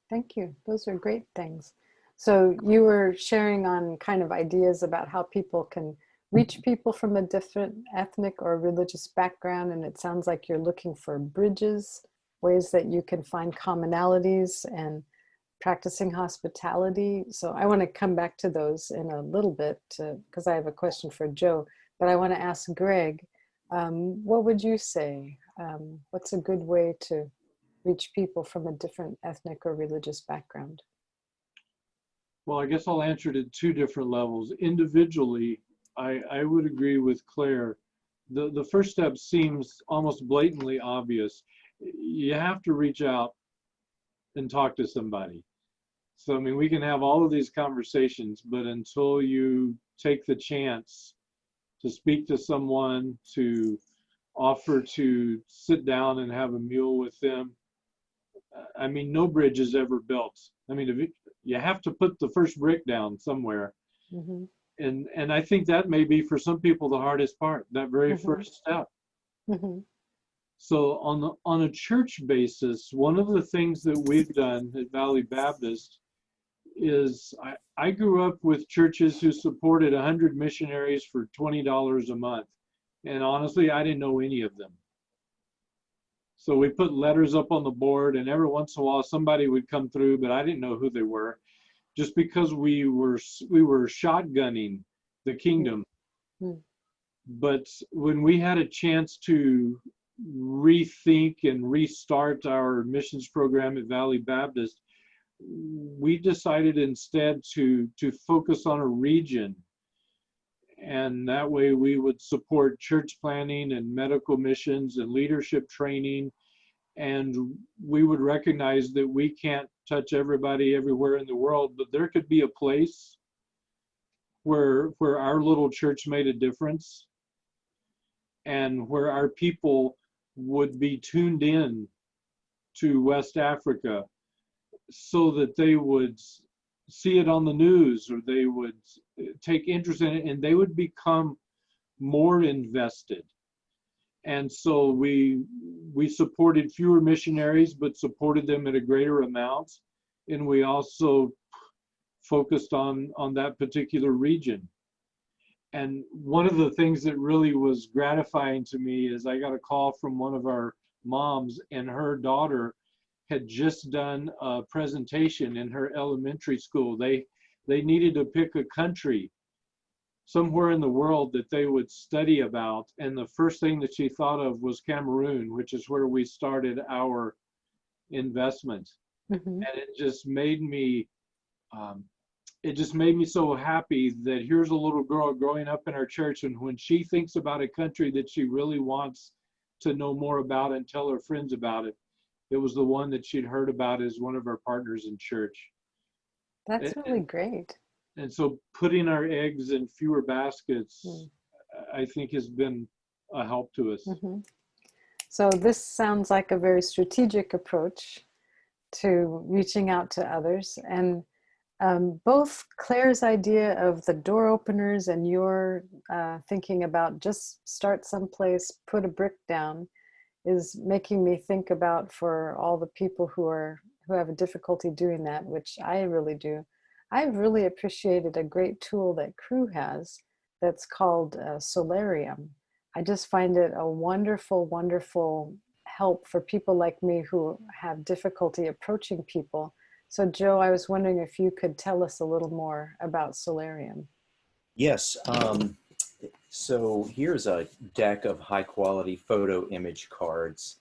Thank you. Those are great things. So you were sharing on kind of ideas about how people can reach people from a different ethnic or religious background. And it sounds like you're looking for bridges, ways that you can find commonalities and practicing hospitality. So I want to come back to those in a little bit because I have a question for Joe, but I want to ask Greg, what would you say? What's a good way to reach people from a different ethnic or religious background? Well, I guess I'll answer it at two different levels. Individually, I would agree with Claire. The first step seems almost blatantly obvious. You have to reach out and talk to somebody. So, we can have all of these conversations, but until you take the chance to speak to someone, to offer to sit down and have a meal with them, no bridge is ever built. If you have to put the first brick down somewhere. And I think that may be for some people the hardest part, that very first step. So on a church basis, one of the things that we've done at Valley Baptist is I grew up with churches who supported 100 missionaries for $20 a month. And honestly, I didn't know any of them. So we put letters up on the board, and every once in a while somebody would come through, but I didn't know who they were, just because we were shotgunning the kingdom. But when we had a chance to rethink and restart our missions program at Valley Baptist, we decided instead to focus on a region. And that way we would support church planning and medical missions and leadership training. And we would recognize that we can't touch everybody everywhere in the world, but there could be a place where our little church made a difference, and where our people would be tuned in to West Africa so that they would see it on the news, or they would take interest in it, and they would become more invested. And so we supported fewer missionaries, but supported them at a greater amount. And we also focused on that particular region. And one of the things that really was gratifying to me is I got a call from one of our moms, and her daughter had just done a presentation in her elementary school. They needed to pick a country somewhere in the world that they would study about. And the first thing that she thought of was Cameroon, which is where we started our investment. Mm-hmm. And it just made me so happy that here's a little girl growing up in our church, and when she thinks about a country that she really wants to know more about and tell her friends about it, it was the one that she'd heard about as one of our partners in church. That's really great. And so putting our eggs in fewer baskets, I think, has been a help to us. Mm-hmm. So this sounds like a very strategic approach to reaching out to others. And both Claire's idea of the door openers and your thinking about just start someplace, put a brick down, is making me think about, for all the people who have a difficulty doing that, which I really do. I've really appreciated a great tool that Crew has that's called Solarium. I just find it a wonderful, wonderful help for people like me who have difficulty approaching people. So Joe, I was wondering if you could tell us a little more about Solarium. Yes. So here's a deck of high quality photo image cards,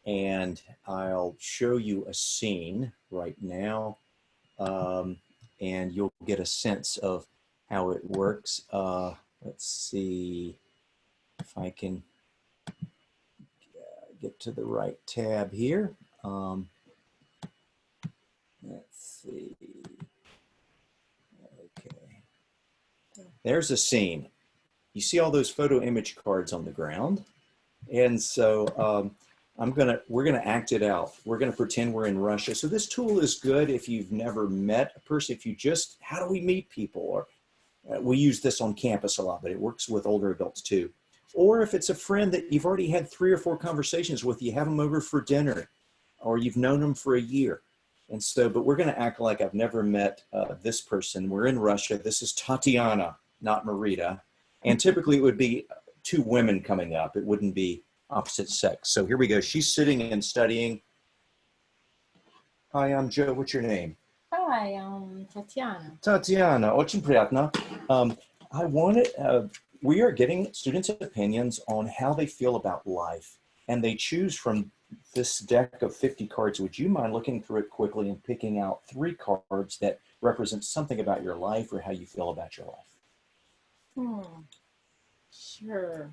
and I'll show you a scene right now, and you'll get a sense of how it works. Let's see if I can get to the right tab here. Let's see. Okay. There's a scene. You see all those photo image cards on the ground? And so we're gonna act it out. We're gonna pretend we're in Russia. So this tool is good if you've never met a person, how do we meet people? Or we use this on campus a lot, but it works with older adults too. Or if it's a friend that you've already had 3 or 4 conversations with, you have them over for dinner, or you've known them for a year. And so, but we're gonna act like I've never met this person. We're in Russia. This is Tatiana, not Marita. And typically it would be 2 women coming up. It wouldn't be opposite sex. So here we go. She's sitting and studying. Hi, I'm Joe. What's your name? Hi, I'm Tatiana. Tatiana, очень приятно. We are getting students' opinions on how they feel about life, and they choose from this deck of 50 cards. Would you mind looking through it quickly and picking out 3 cards that represent something about your life or how you feel about your life? Sure.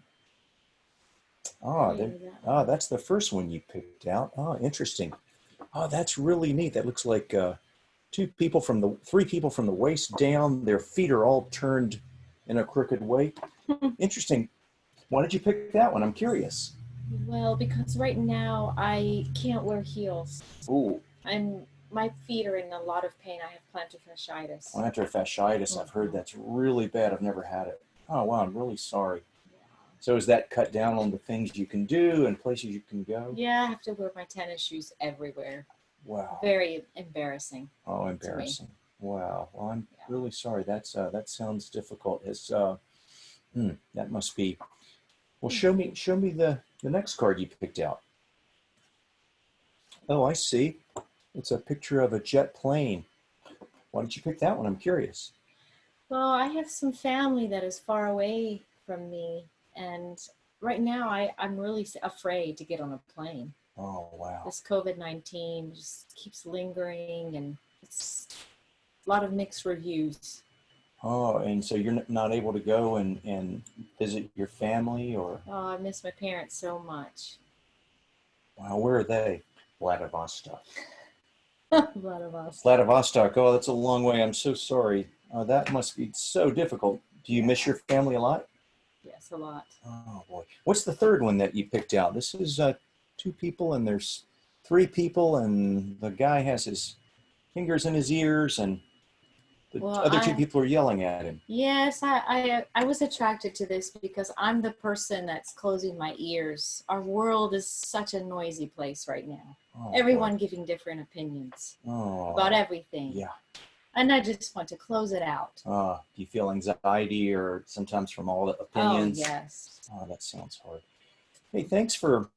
That's the first one you picked out. Oh, interesting. Oh, that's really neat. That looks like 3 people from the waist down. Their feet are all turned in a crooked way. Interesting. Why did you pick that one? I'm curious. Well, because right now I can't wear heels. Ooh. My feet are in a lot of pain. I have plantar fasciitis. Plantar fasciitis. I've heard that's really bad. I've never had it. Oh, wow. I'm really sorry. So is that cut down on the things you can do and places you can go? Yeah, I have to wear my tennis shoes everywhere. Wow. Very embarrassing. Oh, embarrassing. Wow. Well, I'm really sorry. That sounds difficult. That must be. Well, show me the next card you picked out. Oh, I see. It's a picture of a jet plane. Why did you pick that one? I'm curious. Well, I have some family that is far away from me, And right now I'm really afraid to get on a plane. Oh, wow. This COVID-19 just keeps lingering, and it's a lot of mixed reviews. Oh, and so you're not able to go and visit your family or? Oh, I miss my parents so much. Wow, where are they? Vladivostok. Vladivostok. Vladivostok. Oh, that's a long way. I'm so sorry. That must be so difficult. Do you miss your family a lot? Yes, a lot. Oh, boy. What's the third one that you picked out? This is 2 people, and there's 3 people, and the guy has his fingers in his ears, and the other 2 people are yelling at him. Yes, I was attracted to this because I'm the person that's closing my ears. Our world is such a noisy place right now. Oh, Everyone boy. giving different opinions Oh, about everything. yeah. And I just want to close it out. Do you feel anxiety or sometimes from all the opinions? Oh, yes. Oh, that sounds hard. Hey, thanks for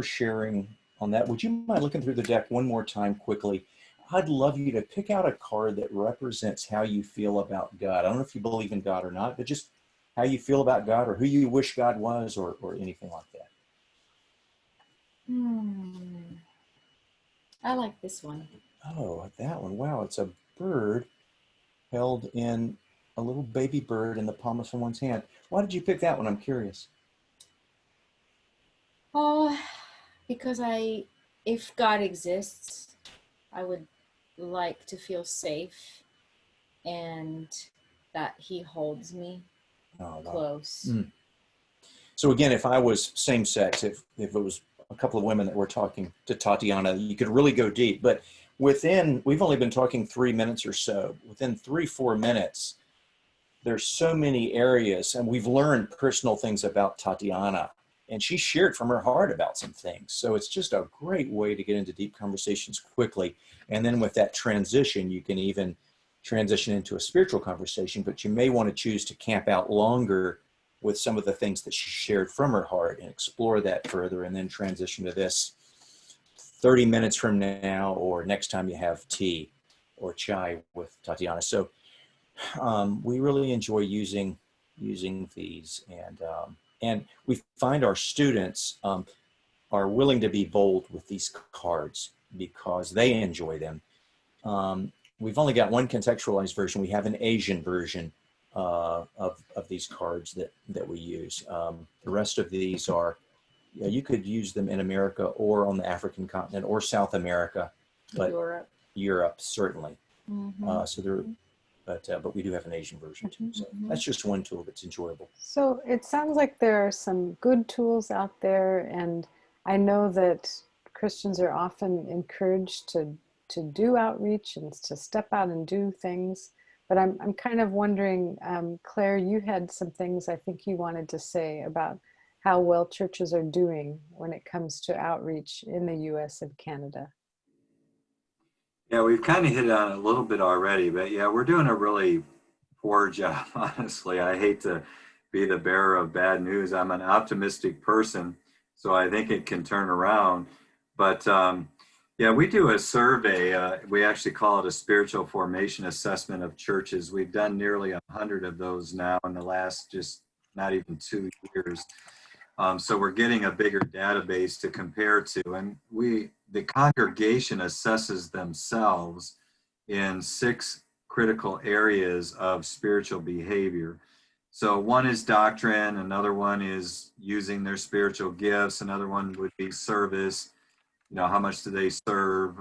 sharing on that. Would you mind looking through the deck one more time quickly? I'd love you to pick out a card that represents how you feel about God. I don't know if you believe in God or not, but just how you feel about God or who you wish God was or anything like that. I like this one. Oh, that one. Wow, it's a bird held in a little baby bird in the palm of someone's hand. Why did you pick that one? I'm curious. Oh, because if God exists, I would like to feel safe and that he holds me close. Mm. So again, if I was same sex, if it was a couple of women that were talking to Tatiana, you could really go deep. But we've only been talking 3 minutes or so. Within 3-4 minutes, there's so many areas, and we've learned personal things about Tatiana, and she shared from her heart about some things. So it's just a great way to get into deep conversations quickly. And then with that transition, you can even transition into a spiritual conversation, but you may want to choose to camp out longer with some of the things that she shared from her heart and explore that further, and then transition to this 30 minutes from now or next time you have tea or chai with Tatiana. So we really enjoy using these, and we find our students are willing to be bold with these cards because they enjoy them. We've only got one contextualized version. We have an Asian version of these cards that we use. The rest of these are, you could use them in America or on the African continent or South America, but Europe certainly. Mm-hmm. But we do have an Asian version too. So that's just one tool that's enjoyable. So it sounds like there are some good tools out there, and I know that Christians are often encouraged to do outreach and to step out and do things. But I'm kind of wondering, Claire, you had some things I think you wanted to say about how well churches are doing when it comes to outreach in the U.S. and Canada. Yeah, we've kind of hit on it a little bit already, but yeah, we're doing a really poor job, honestly. I hate to be the bearer of bad news. I'm an optimistic person, so I think it can turn around. But yeah, we do a survey. We actually call it a spiritual formation assessment of churches. We've done nearly 100 of those now in the last just not even 2 years. So we're getting a bigger database to compare to, and the congregation assesses themselves in 6 critical areas of spiritual behavior. So one is doctrine, another one is using their spiritual gifts, another one would be service, how much do they serve,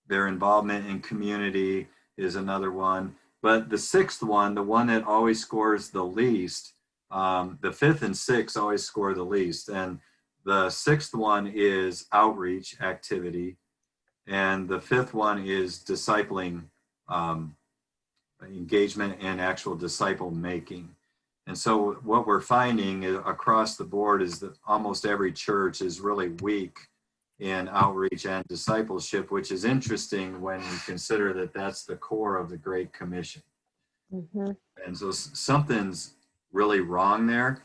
their involvement in community is another one. But the 6th one, the one that always scores the least, the 5th and 6th always score the least. And the 6th one is outreach activity. And the 5th one is discipling, engagement and actual disciple making. And so what we're finding across the board is that almost every church is really weak in outreach and discipleship, which is interesting when you consider that that's the core of the Great Commission. Mm-hmm. And so something's really wrong there.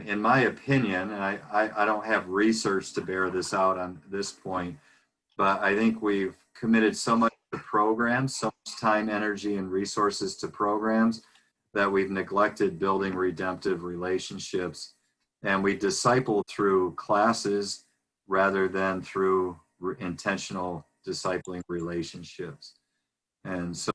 In my opinion, and I don't have research to bear this out on this point, but I think we've committed so much to programs, so much time, energy, and resources to programs, that we've neglected building redemptive relationships, and we disciple through classes rather than through intentional discipling relationships. And so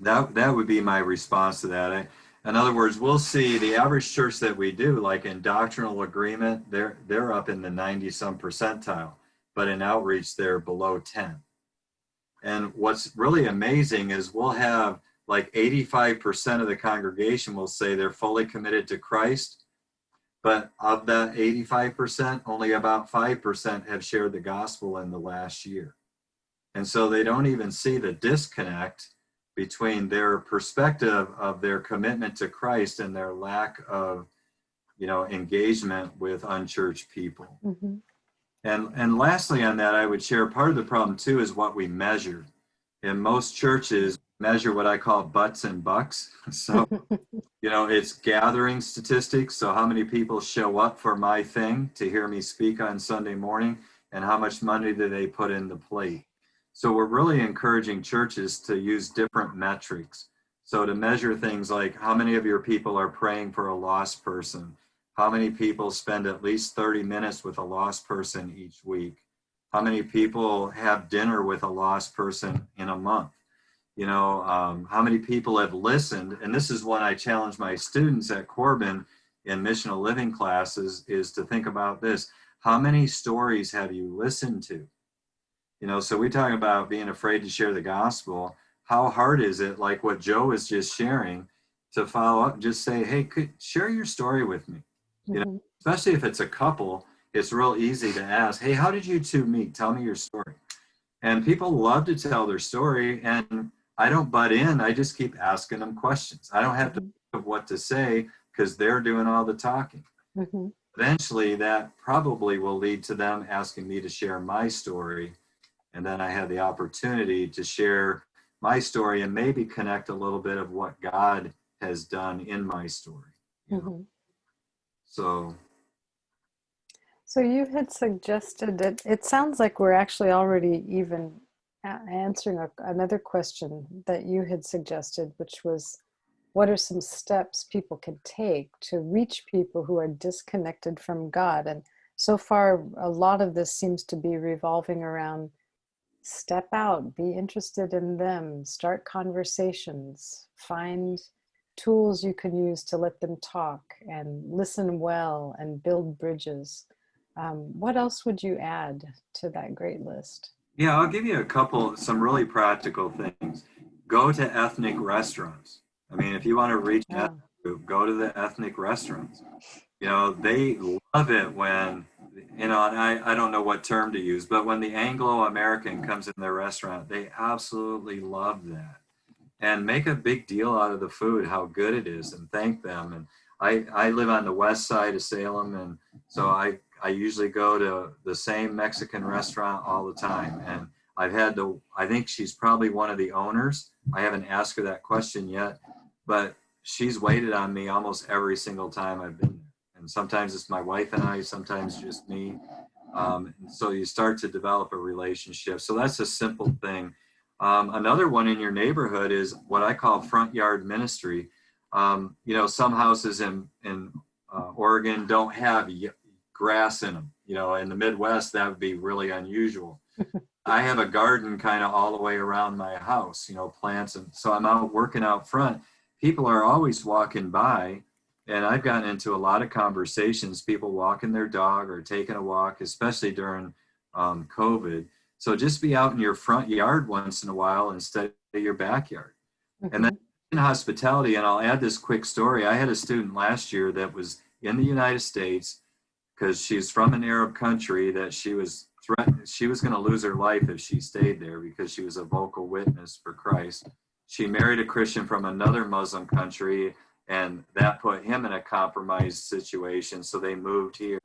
that would be my response to that. In other words, we'll see the average church that we do, like in doctrinal agreement, they're up in the 90-some percentile, but in outreach, they're below 10. And what's really amazing is we'll have like 85% of the congregation will say they're fully committed to Christ, but of that 85%, only about 5% have shared the gospel in the last year. And so they don't even see the disconnect between their perspective of their commitment to Christ and their lack of, engagement with unchurched people. Mm-hmm. And lastly on that, I would share part of the problem too is what we measure. In most churches, measure what I call butts and bucks. So, it's gathering statistics. So how many people show up for my thing to hear me speak on Sunday morning, and how much money do they put in the plate? So we're really encouraging churches to use different metrics. So to measure things like how many of your people are praying for a lost person, how many people spend at least 30 minutes with a lost person each week, how many people have dinner with a lost person in a month, how many people have listened. And this is what I challenge my students at Corban in missional living classes, is to think about this. How many stories have you listened to? So we talk about being afraid to share the gospel. How hard is it, like what Joe was just sharing, to follow up, just say, hey, share your story with me. Mm-hmm. Especially if it's a couple, it's real easy to ask, hey, how did you two meet? Tell me your story. And people love to tell their story, and I don't butt in. I just keep asking them questions. I don't have to think of what to say because they're doing all the talking. Mm-hmm. Eventually, that probably will lead to them asking me to share my story. And then I have the opportunity to share my story and maybe connect a little bit of what God has done in my story. Mm-hmm. So you had suggested that it sounds like we're actually already even answering another question that you had suggested, which was, what are some steps people can take to reach people who are disconnected from God? And so far, a lot of this seems to be revolving around step out, be interested in them, start conversations, find tools you can use to let them talk, and listen well and build bridges. What else would you add to that great list? Yeah, I'll give you some really practical things. Go to ethnic restaurants. I mean, if you want to reach an ethnic group, go to the ethnic restaurants. They love it when, and I don't know what term to use, but when the Anglo-American comes in their restaurant, they absolutely love that. And make a big deal out of the food, how good it is, and thank them. And I live on the west side of Salem, and so I usually go to the same Mexican restaurant all the time. And I think she's probably one of the owners. I haven't asked her that question yet, but she's waited on me almost every single time I've been there. And sometimes it's my wife and I, sometimes just me. So you start to develop a relationship. So that's a simple thing. Another one in your neighborhood is what I call front yard ministry. Some houses in Oregon don't have grass in them. In the Midwest, that would be really unusual. I have a garden kind of all the way around my house, plants. And so I'm out working out front. People are always walking by, and I've gotten into a lot of conversations, people walking their dog or taking a walk, especially during COVID. So just be out in your front yard once in a while instead of your backyard. Mm-hmm. And then in hospitality, and I'll add this quick story. I had a student last year that was in the United States because she's from an Arab country that she was threatened. She was going to lose her life if she stayed there because she was a vocal witness for Christ. She married a Christian from another Muslim country, and that put him in a compromised situation. So they moved here,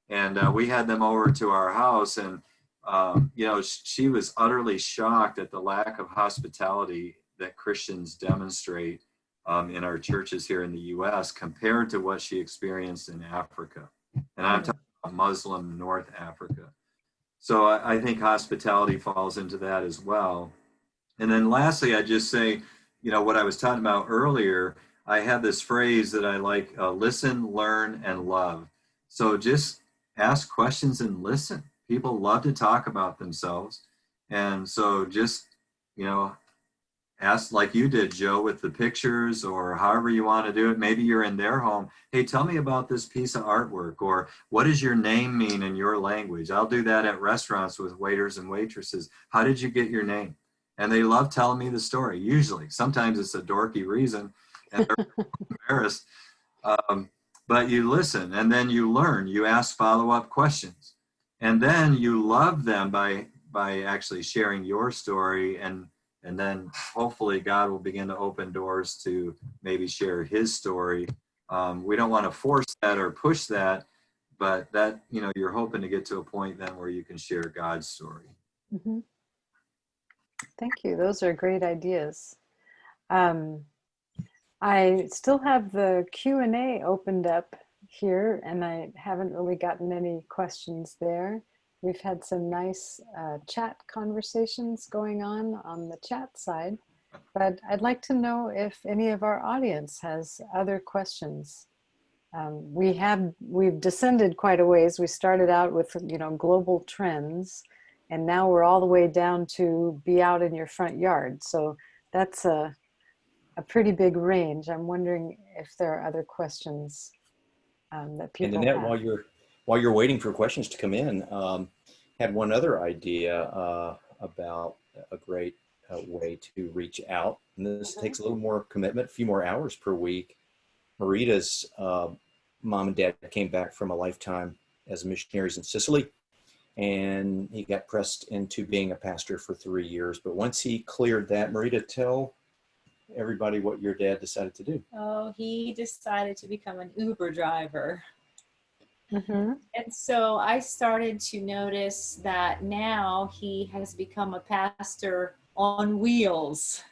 and we had them over to our house, and she was utterly shocked at the lack of hospitality that Christians demonstrate in our churches here in the U.S. compared to what she experienced in Africa. And I'm talking about Muslim North Africa. So I think hospitality falls into that as well. And then lastly, I just say, what I was talking about earlier, I have this phrase that I like, listen, learn, and love. So just ask questions and listen. People love to talk about themselves. And so just, you know, ask like you did, Joe, with the pictures or however you want to do it. Maybe you're in their home. Hey, tell me about this piece of artwork, or what does your name mean in your language? I'll do that at restaurants with waiters and waitresses. How did you get your name? And they love telling me the story, usually. Sometimes it's a dorky reason and they're embarrassed. But you listen and then you learn, you ask follow-up questions. And then you love them by actually sharing your story, and then hopefully God will begin to open doors to maybe share his story. We don't want to force that or push that, but that, you're hoping to get to a point then where you can share God's story. Mm-hmm. Thank you. Those are great ideas. I still have the Q&A opened up here, and I haven't really gotten any questions there. We've had some nice chat conversations going on the chat side, but I'd like to know if any of our audience has other questions. We've descended quite a ways. We started out with, global trends, and now we're all the way down to be out in your front yard. So that's a pretty big range. I'm wondering if there are other questions that people And Annette, have. while you're waiting for questions to come in, had one other idea about a great way to reach out. And this takes a little more commitment, a few more hours per week. Marita's mom and dad came back from a lifetime as missionaries in Sicily, and he got pressed into being a pastor for 3 years. But once he cleared that, Marita, tell everybody what your dad decided to do. Oh, he decided to become an Uber driver. Mm-hmm. And so I started to notice that now he has become a pastor on wheels.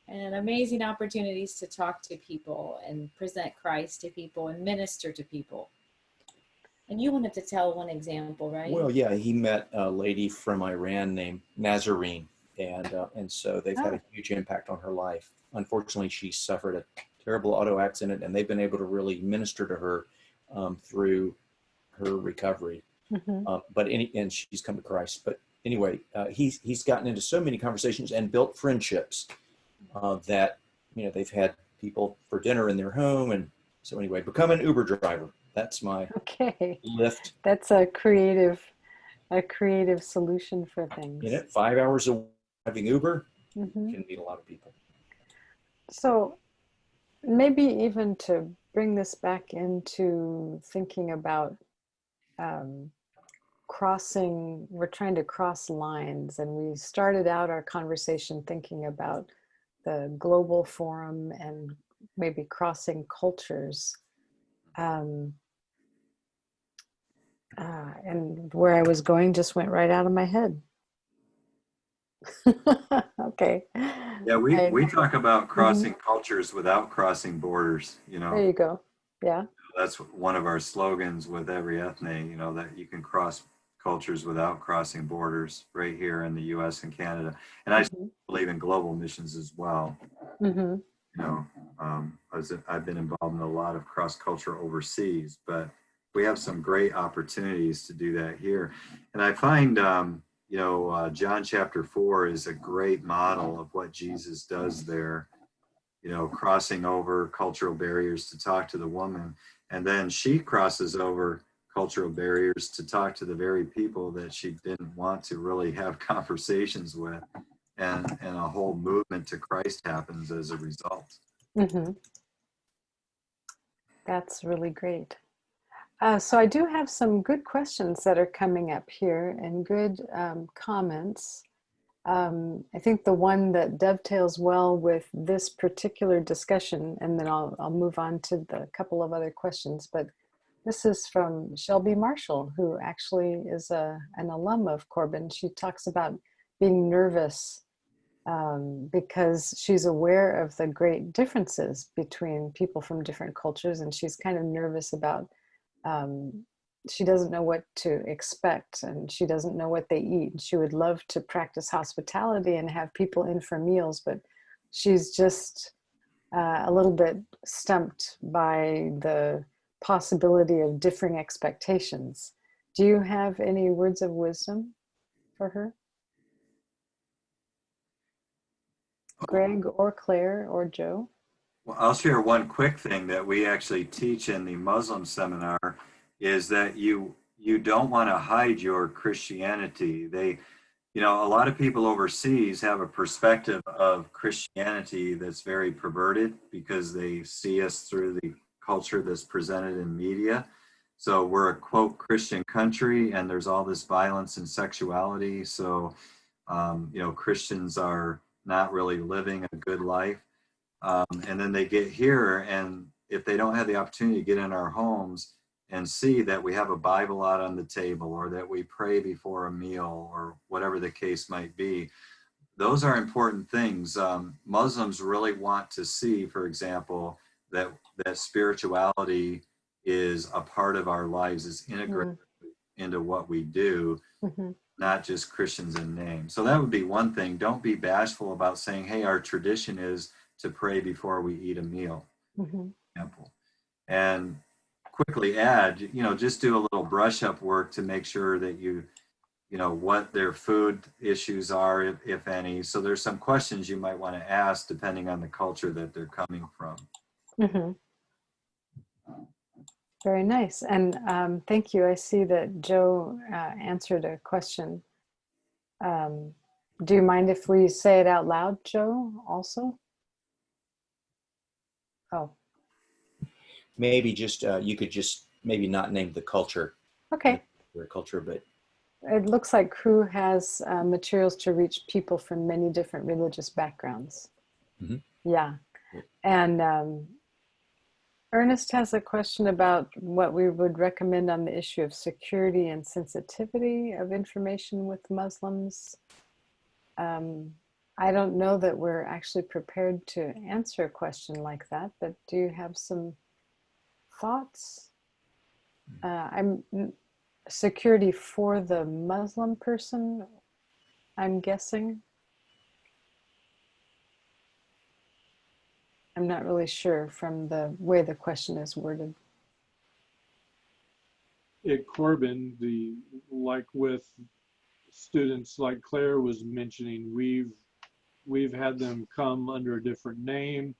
And amazing opportunities to talk to people and present Christ to people and minister to people. And you wanted to tell one example, right? Well, yeah, he met a lady from Iran named Nazarene, and so they've had a huge impact on her life. Unfortunately, she suffered a terrible auto accident, and they've been able to really minister to her through her recovery. Mm-hmm. And she's come to Christ. But anyway, he's gotten into so many conversations and built friendships that they've had people for dinner in their home, and so anyway, become an Uber driver. That's my lift. That's a creative solution for things. 5 hours a week driving Uber Mm-hmm. can meet a lot of people. So maybe even to bring this back into thinking about we're trying to cross lines, and we started out our conversation thinking about the global forum and maybe crossing cultures. And where I was going just went right out of my head. Okay. Yeah, we talk about crossing cultures without crossing borders, There you go. Yeah. That's one of our slogans with every ethne, that you can cross cultures without crossing borders right here in the US and Canada. And I believe in global missions as well. Mm-hmm. I've been involved in a lot of cross culture overseas, but we have some great opportunities to do that here. And I find, John chapter 4 is a great model of what Jesus does there, crossing over cultural barriers to talk to the woman. And then she crosses over cultural barriers to talk to the very people that she didn't want to really have conversations with. And a whole movement to Christ happens as a result. Mm-hmm. That's really great. So I do have some good questions that are coming up here and good comments. I think the one that dovetails well with this particular discussion, and then I'll move on to the couple of other questions, but this is from Shelby Marshall, who actually is an alum of Corban. She talks about being nervous because she's aware of the great differences between people from different cultures, and she's kind of nervous about she doesn't know what to expect, and she doesn't know what they eat. She would love to practice hospitality and have people in for meals, but she's just a little bit stumped by the possibility of differing expectations. Do you have any words of wisdom for her? Greg or Claire or Joe? Well, I'll share one quick thing that we actually teach in the Muslim seminar is that you don't want to hide your Christianity. A lot of people overseas have a perspective of Christianity that's very perverted because they see us through the culture that's presented in media. So we're a quote Christian country, and there's all this violence and sexuality. So, Christians are not really living a good life. And then they get here, and if they don't have the opportunity to get in our homes and see that we have a Bible out on the table, or that we pray before a meal, or whatever the case might be, those are important things. Muslims really want to see, for example, that spirituality is a part of our lives, is integrated into what we do, not just Christians in name. So that would be one thing. Don't be bashful about saying, hey, our tradition is to pray before we eat a meal, for example. And quickly add, just do a little brush up work to make sure that you know what their food issues are, if any. So there's some questions you might want to ask depending on the culture that they're coming from. Very nice. And thank you. I see that Joe answered a question. Do you mind if we say it out loud, Joe, also? Oh. Maybe just, you could just maybe not name the culture. Okay. Their culture, but. It looks like Crew has materials to reach people from many different religious backgrounds. Yeah. And Ernest has a question about what we would recommend on the issue of security and sensitivity of information with Muslims. I don't know that we're actually prepared to answer a question like that, but do you have some thoughts? Security for the Muslim person, I'm guessing. I'm not really sure from the way the question is worded. At Corban, like with students like Clare was mentioning, we've had them come under a different name.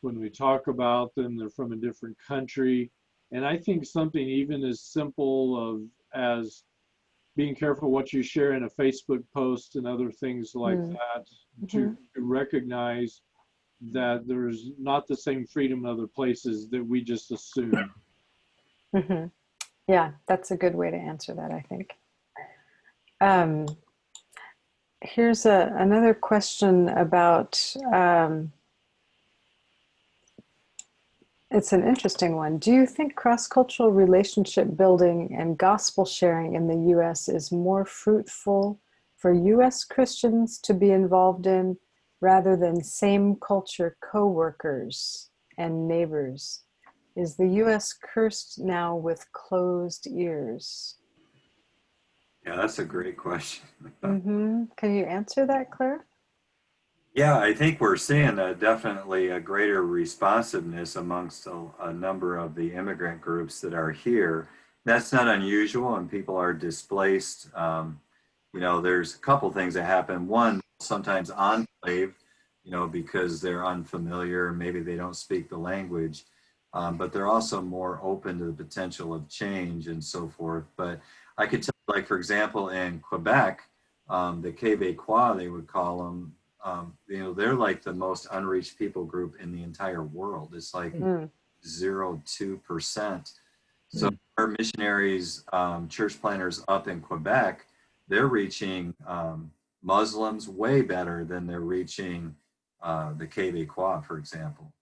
When we talk about them, they're from a different country. And I think something even as simple as being careful what you share in a Facebook post and other things like that, to recognize that there's not the same freedom in other places that we just assume. Yeah, that's a good way to answer that, I think. Here's another question about, it's an interesting one. Do you think cross-cultural relationship building and gospel sharing in the U.S. is more fruitful for U.S. Christians to be involved in rather than same culture co-workers and neighbors? Is the U.S. cursed now with closed ears? Yeah, that's a great question. Can you answer that, Claire? Yeah, I think we're seeing definitely a greater responsiveness amongst a number of the immigrant groups that are here. That's not unusual, and people are displaced. There's a couple things that happen. One, sometimes enclave, because they're unfamiliar, maybe they don't speak the language, but they're also more open to the potential of change and so forth. But I could tell, like, for example, in Quebec, the Québécois, they would call them, they're like the most unreached people group in the entire world. It's like 0.02%. So our missionaries, church planters up in Quebec, they're reaching Muslims way better than they're reaching the Québécois, for example,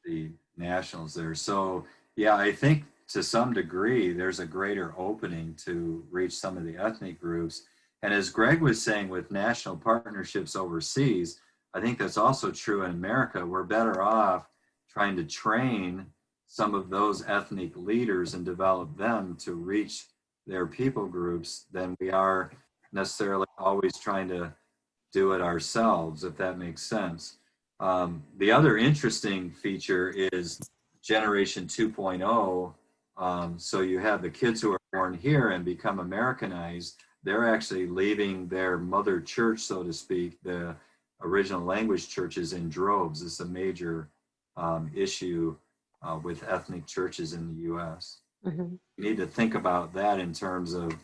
the nationals there. So yeah, I think to some degree, there's a greater opening to reach some of the ethnic groups. And as Greg was saying, with national partnerships overseas, I think that's also true in America. We're better off trying to train some of those ethnic leaders and develop them to reach their people groups than we are necessarily always trying to do it ourselves, if that makes sense. The other interesting feature is Generation 2.0. So you have the kids who are born here and become Americanized. They're actually leaving their mother church, so to speak, the original language churches, in droves. It's a major issue with ethnic churches in the U.S. Mm-hmm. We need to think about that in terms of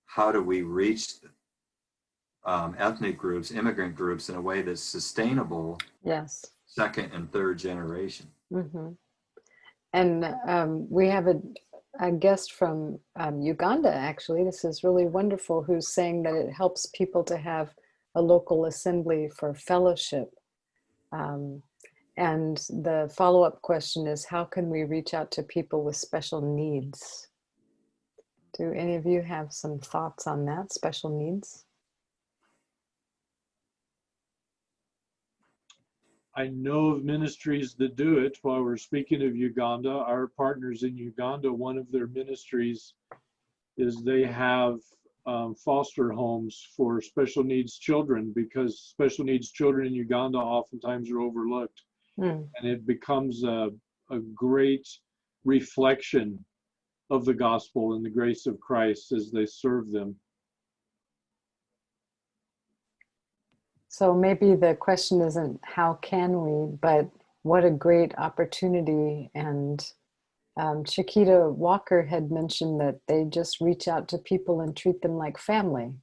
how do we reach ethnic groups, immigrant groups, in a way that's sustainable. Yes. Second and third generation. Mm-hmm. And we have a guest from Uganda, actually. This is really wonderful, who's saying that it helps people to have a local assembly for fellowship. And the follow-up question is, how can we reach out to people with special needs? Do any of you have some thoughts on that, special needs? I know of ministries that do it. While we're speaking of Uganda, our partners in Uganda, one of their ministries is they have foster homes for special needs children, because special needs children in Uganda oftentimes are overlooked. And it becomes a great reflection of the gospel and the grace of Christ as they serve them. So maybe the question isn't how can we, but what a great opportunity. And Chiquita Walker had mentioned that they just reach out to people and treat them like family,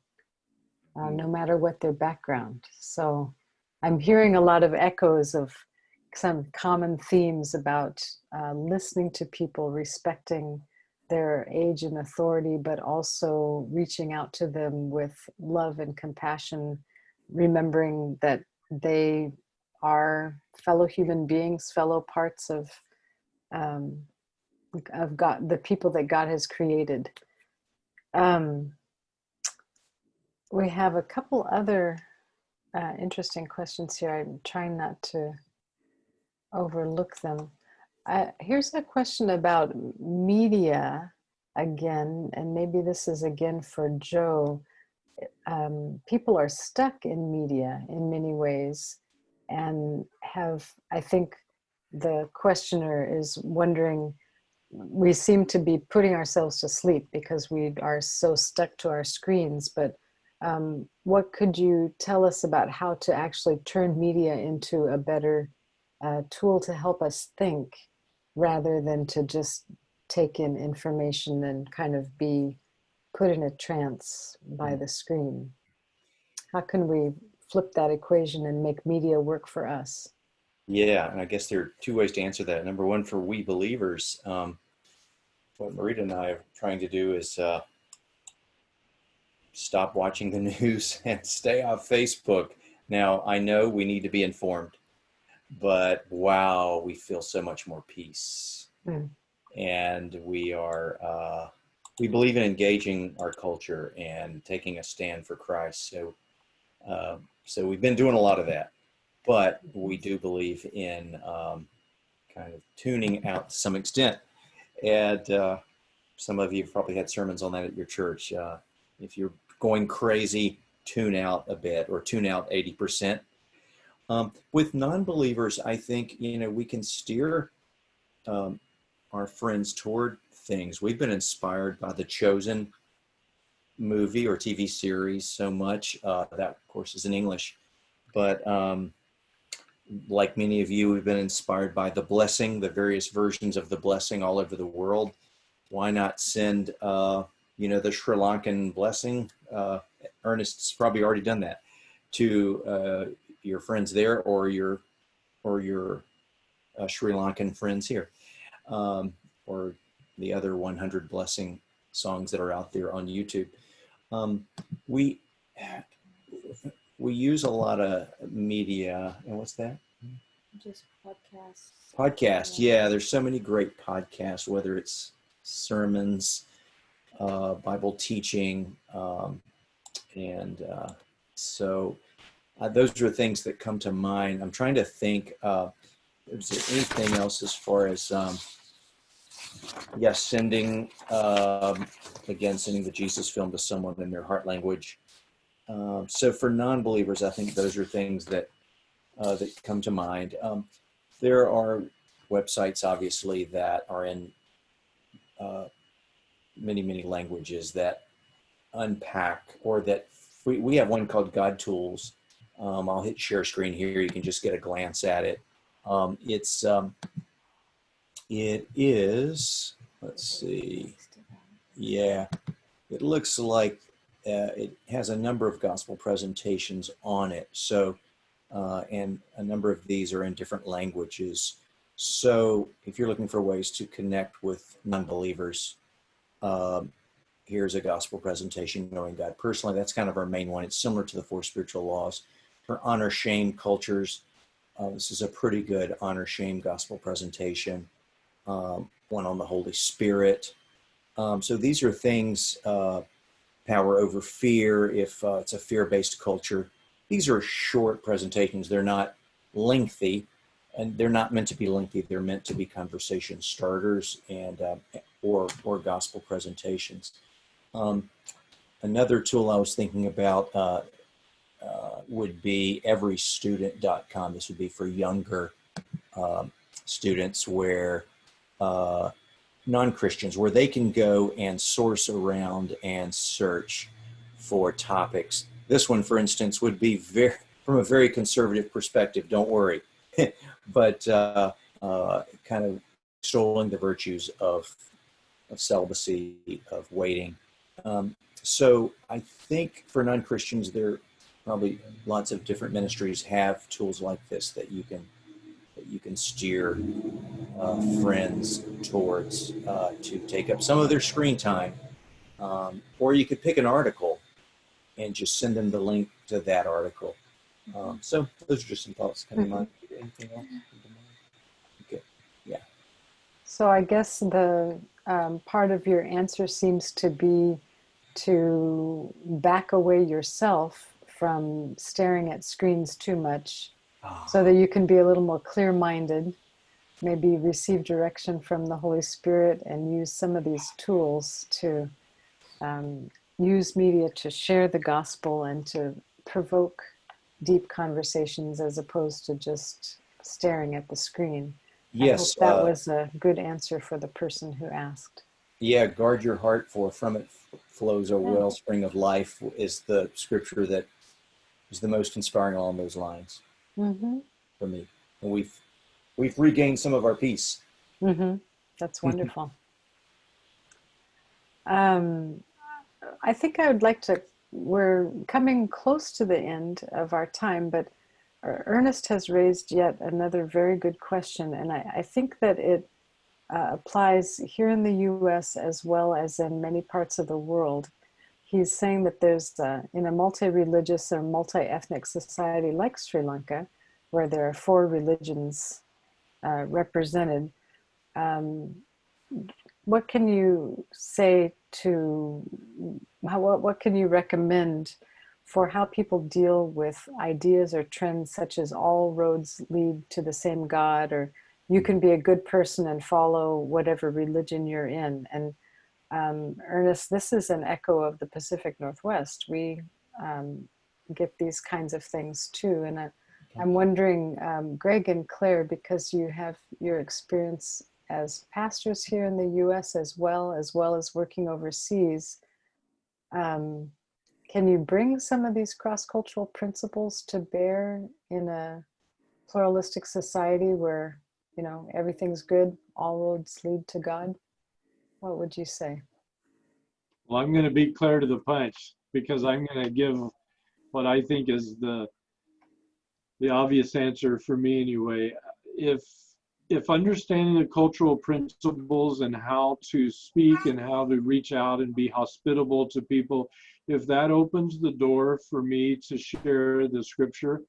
no matter what their background. So I'm hearing a lot of echoes of some common themes about listening to people, respecting their age and authority, but also reaching out to them with love and compassion, remembering that they are fellow human beings, fellow parts of God, the people that God has created. We have a couple other interesting questions here. I'm trying not to overlook them. Here's a question about media again, and maybe this is again for Joe. People are stuck in media in many ways, and I think the questioner is wondering, we seem to be putting ourselves to sleep because we are so stuck to our screens, but what could you tell us about how to actually turn media into a better tool to help us think, rather than to just take in information and kind of be put in a trance by the screen? How can we flip that equation and make media work for us? Yeah, and I guess there are two ways to answer that. Number one, for we believers, what Marita and I are trying to do is stop watching the news and stay off Facebook. Now, I know we need to be informed, but wow, we feel so much more peace. And we believe in engaging our culture and taking a stand for Christ. So we've been doing a lot of that, but we do believe in kind of tuning out to some extent. And some of you have probably had sermons on that at your church. If you're going crazy, tune out a bit, or tune out 80%. With non-believers, I think, we can steer our friends toward things. We've been inspired by The Chosen movie or TV series so much. That, of course, is in English. But like many of you, we've been inspired by The Blessing, the various versions of The Blessing all over the world. Why not send, the Sri Lankan blessing? Ernest's probably already done that to your friends there, or your Sri Lankan friends here, or the other 100 blessing songs that are out there on YouTube. We use a lot of media. And what's that? Just podcasts. Podcasts, yeah. There's so many great podcasts, whether it's sermons, Bible teaching, so those are things that come to mind. I'm trying to think, is there anything else as far as yes, sending the Jesus film to someone in their heart language. So for non-believers, I think those are things that come to mind. There are websites, obviously, that are in many languages that unpack, or that we have one called God Tools. I'll hit share screen here. You can just get a glance at it. It is, let's see. Yeah, it looks like it has a number of gospel presentations on it. So, and a number of these are in different languages. So if you're looking for ways to connect with non-believers, here's a gospel presentation, Knowing God Personally. That's kind of our main one. It's similar to the 4 spiritual laws. For honor shame cultures, this is a pretty good honor shame gospel presentation. One on the Holy Spirit. So these are things, power over fear, if it's a fear-based culture. These are short presentations. They're not lengthy, and they're not meant to be lengthy. They're meant to be conversation starters and or gospel presentations. Another tool I was thinking about would be everystudent.com. This would be for younger students, where non-Christians, where they can go and source around and search for topics. This one, for instance, would be from a very conservative perspective, don't worry, but kind of extolling the virtues of celibacy, of waiting. So I think for non-Christians, there probably lots of different ministries have tools like this that you can steer friends towards to take up some of their screen time. Or you could pick an article and just send them the link to that article. So those are just some thoughts coming to mind. Anything else? Okay. Yeah. So I guess the part of your answer seems to be to back away yourself from staring at screens too much, so that you can be a little more clear-minded, maybe receive direction from the Holy Spirit, and use some of these tools to use media to share the gospel and to provoke deep conversations, as opposed to just staring at the screen. Yes. I hope that was a good answer for the person who asked. Yeah, guard your heart, for from it flows a wellspring of life, is the scripture that is the most inspiring along those lines for me. And we've regained some of our peace. That's wonderful. I think I would like to, we're coming close to the end of our time, but Ernest has raised yet another very good question, and I think that it applies here in the US as well as in many parts of the world. He's saying that there's, in a multi-religious or multi-ethnic society like Sri Lanka, where there are 4 religions represented, what can you say to, what can you recommend for how people deal with ideas or trends such as all roads lead to the same God, or you can be a good person and follow whatever religion you're in? And Ernest, this is an echo of the Pacific Northwest. We get these kinds of things too. And I'm wondering, Greg and Clare, because you have your experience as pastors here in the US as well as working overseas, can you bring some of these cross-cultural principles to bear in a pluralistic society where, you know, everything's good, all roads lead to God? What would you say? Well, I'm going to beat Clare to the punch, because I'm going to give what I think is the obvious answer for me anyway. If understanding the cultural principles and how to speak and how to reach out and be hospitable to people, if that opens the door for me to share the scripture,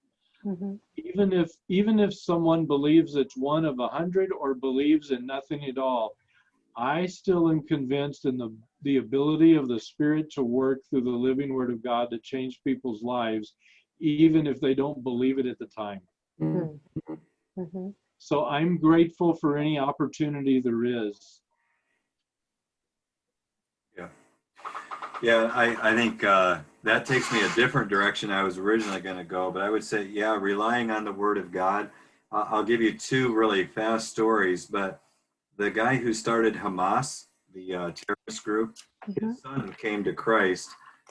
even if someone believes it's one of 100 or believes in nothing at all, I still am convinced in the ability of the Spirit to work through the living Word of God to change people's lives, even if they don't believe it at the time. So I'm grateful for any opportunity there is Yeah, I think that takes me a different direction I was originally going to go, but I would say, yeah, relying on the Word of God. I'll give you two really fast stories, but the guy who started Hamas, the terrorist group, his son came to Christ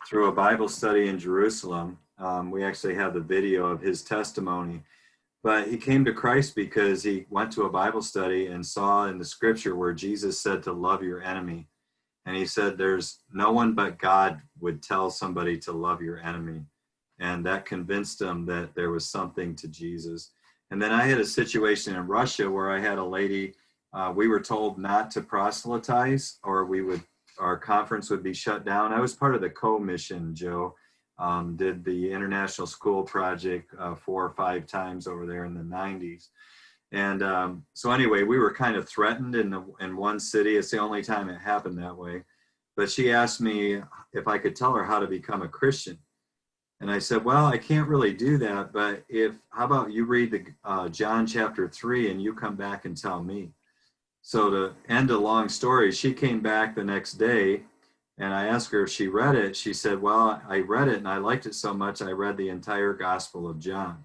through a Bible study in Jerusalem. We actually have the video of his testimony. But he came to Christ because he went to a Bible study and saw in the scripture where Jesus said to love your enemy. And he said, there's no one but God would tell somebody to love your enemy. And that convinced him that there was something to Jesus. And then I had a situation in Russia where I had a lady, we were told not to proselytize or our conference would be shut down. I was part of the co-mission, Joe. Did the International School Project 4 or 5 times over there in the 90s. And so anyway, we were kind of threatened in one city. It's the only time it happened that way. But she asked me if I could tell her how to become a Christian. And I said, well, I can't really do that, but how about you read the John chapter 3 and you come back and tell me. So to end a long story, she came back the next day and I asked her if she read it. She said, well, I read it and I liked it so much I read the entire Gospel of John.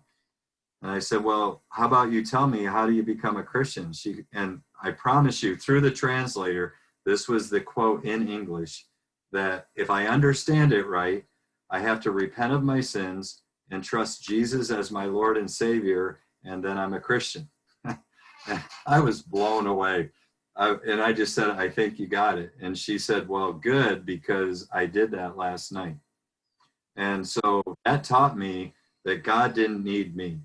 And I said, well, how about you tell me, how do you become a Christian? And I promise you, through the translator, this was the quote in English, that if I understand it right, I have to repent of my sins and trust Jesus as my Lord and Savior, and then I'm a Christian. I was blown away. And I just said, I think you got it. And she said, well, good, because I did that last night. And so that taught me that God didn't need me.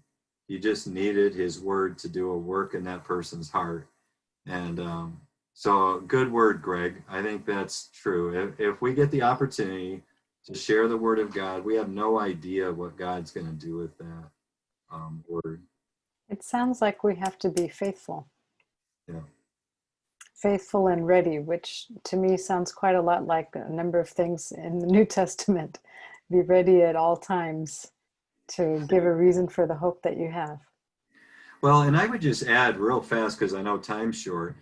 He just needed his word to do a work in that person's heart. And so good word, Greg. I think that's true. If we get the opportunity to share the word of God, we have no idea what God's going to do with that word. It sounds like we have to be faithful. Yeah. Faithful and ready, which to me sounds quite a lot like a number of things in the New Testament. Be ready at all times to give a reason for the hope that you have. Well, and I would just add real fast, because I know time's short.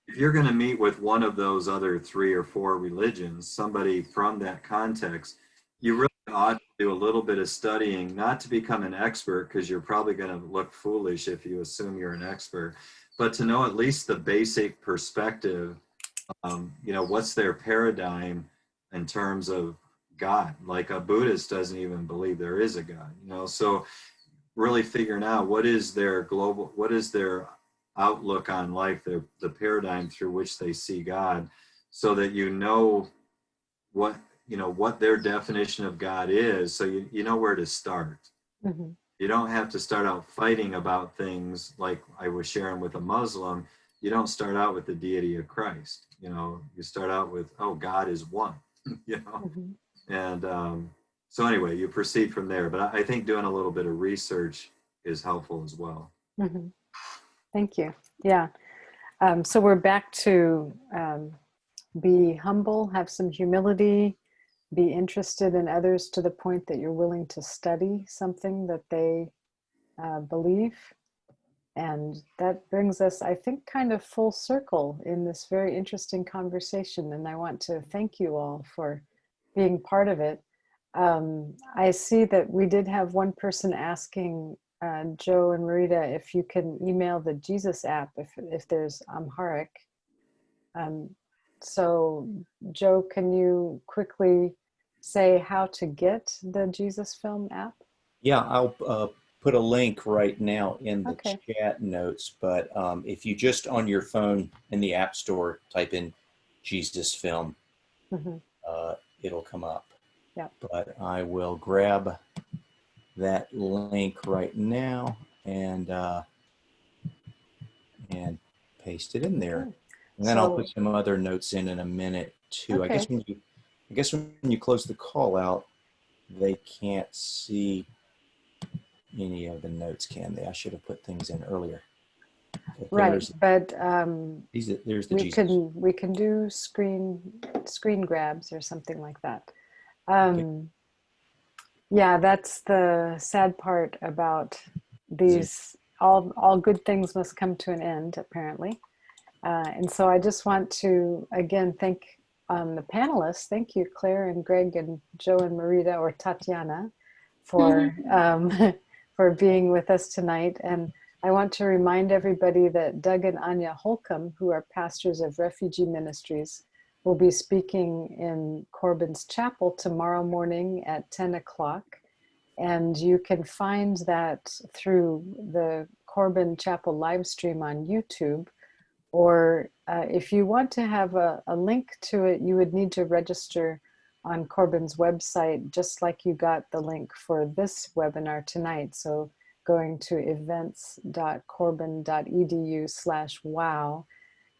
If you're going to meet with one of those other 3 or 4 religions, somebody from that context, you really ought to do a little bit of studying, not to become an expert, because you're probably going to look foolish if you assume you're an expert, but to know at least the basic perspective, what's their paradigm in terms of God. Like a Buddhist doesn't even believe there is a God, so really figuring out what is their outlook on life, the paradigm through which they see God, so that what their definition of God is, so you know where to start. You don't have to start out fighting about things like I was sharing with a Muslim. You don't start out with the deity of Christ. You start out with, oh, God is one. And so anyway, you proceed from there. But I think doing a little bit of research is helpful as well. Thank you. Yeah. So we're back to be humble, have some humility, be interested in others to the point that you're willing to study something that they believe. And that brings us, I think, kind of full circle in this very interesting conversation. And I want to thank you all for being part of it. I see that we did have one person asking Joe and Marita if you can email the Jesus app if there's Amharic. So Joe, can you quickly say how to get the Jesus Film app? Yeah, I'll put a link right now in the chat notes, but if you just on your phone in the App Store type in Jesus Film, it'll come up. Yeah. But I will grab that link right now and paste it in there. And then I'll put some other notes in a minute too. Okay. I guess when you close the call out, they can't see any of the notes, can they? I should have put things in earlier. Right, but there's the Jesus. We can do screen grabs or something like that. Yeah, that's the sad part about these. All good things must come to an end, apparently. And so I just want to again thank the panelists. Thank you, Claire and Greg and Joe and Marita, or Tatiana, for for being with us tonight. And I want to remind everybody that Doug and Anya Holcomb, who are pastors of Refugee Ministries, will be speaking in Corban's Chapel tomorrow morning at 10 o'clock. And you can find that through the Corban Chapel live stream on YouTube. Or if you want to have a link to it, you would need to register on Corban's website, just like you got the link for this webinar tonight. So going to events.corban.edu/wow.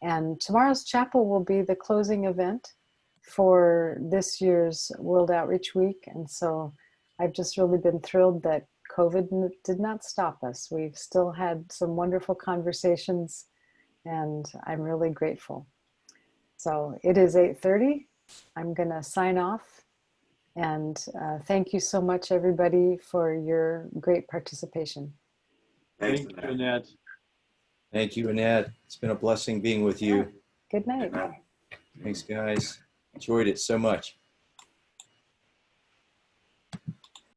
And tomorrow's chapel will be the closing event for this year's World Outreach Week. And so I've just really been thrilled that COVID did not stop us. We've still had some wonderful conversations, and I'm really grateful. So it is 8:30. I'm going to sign off. And thank you so much, everybody, for your great participation. Thank you, Annette. Thank you, Annette. It's been a blessing being with you. Good night. Thanks, guys. Enjoyed it so much.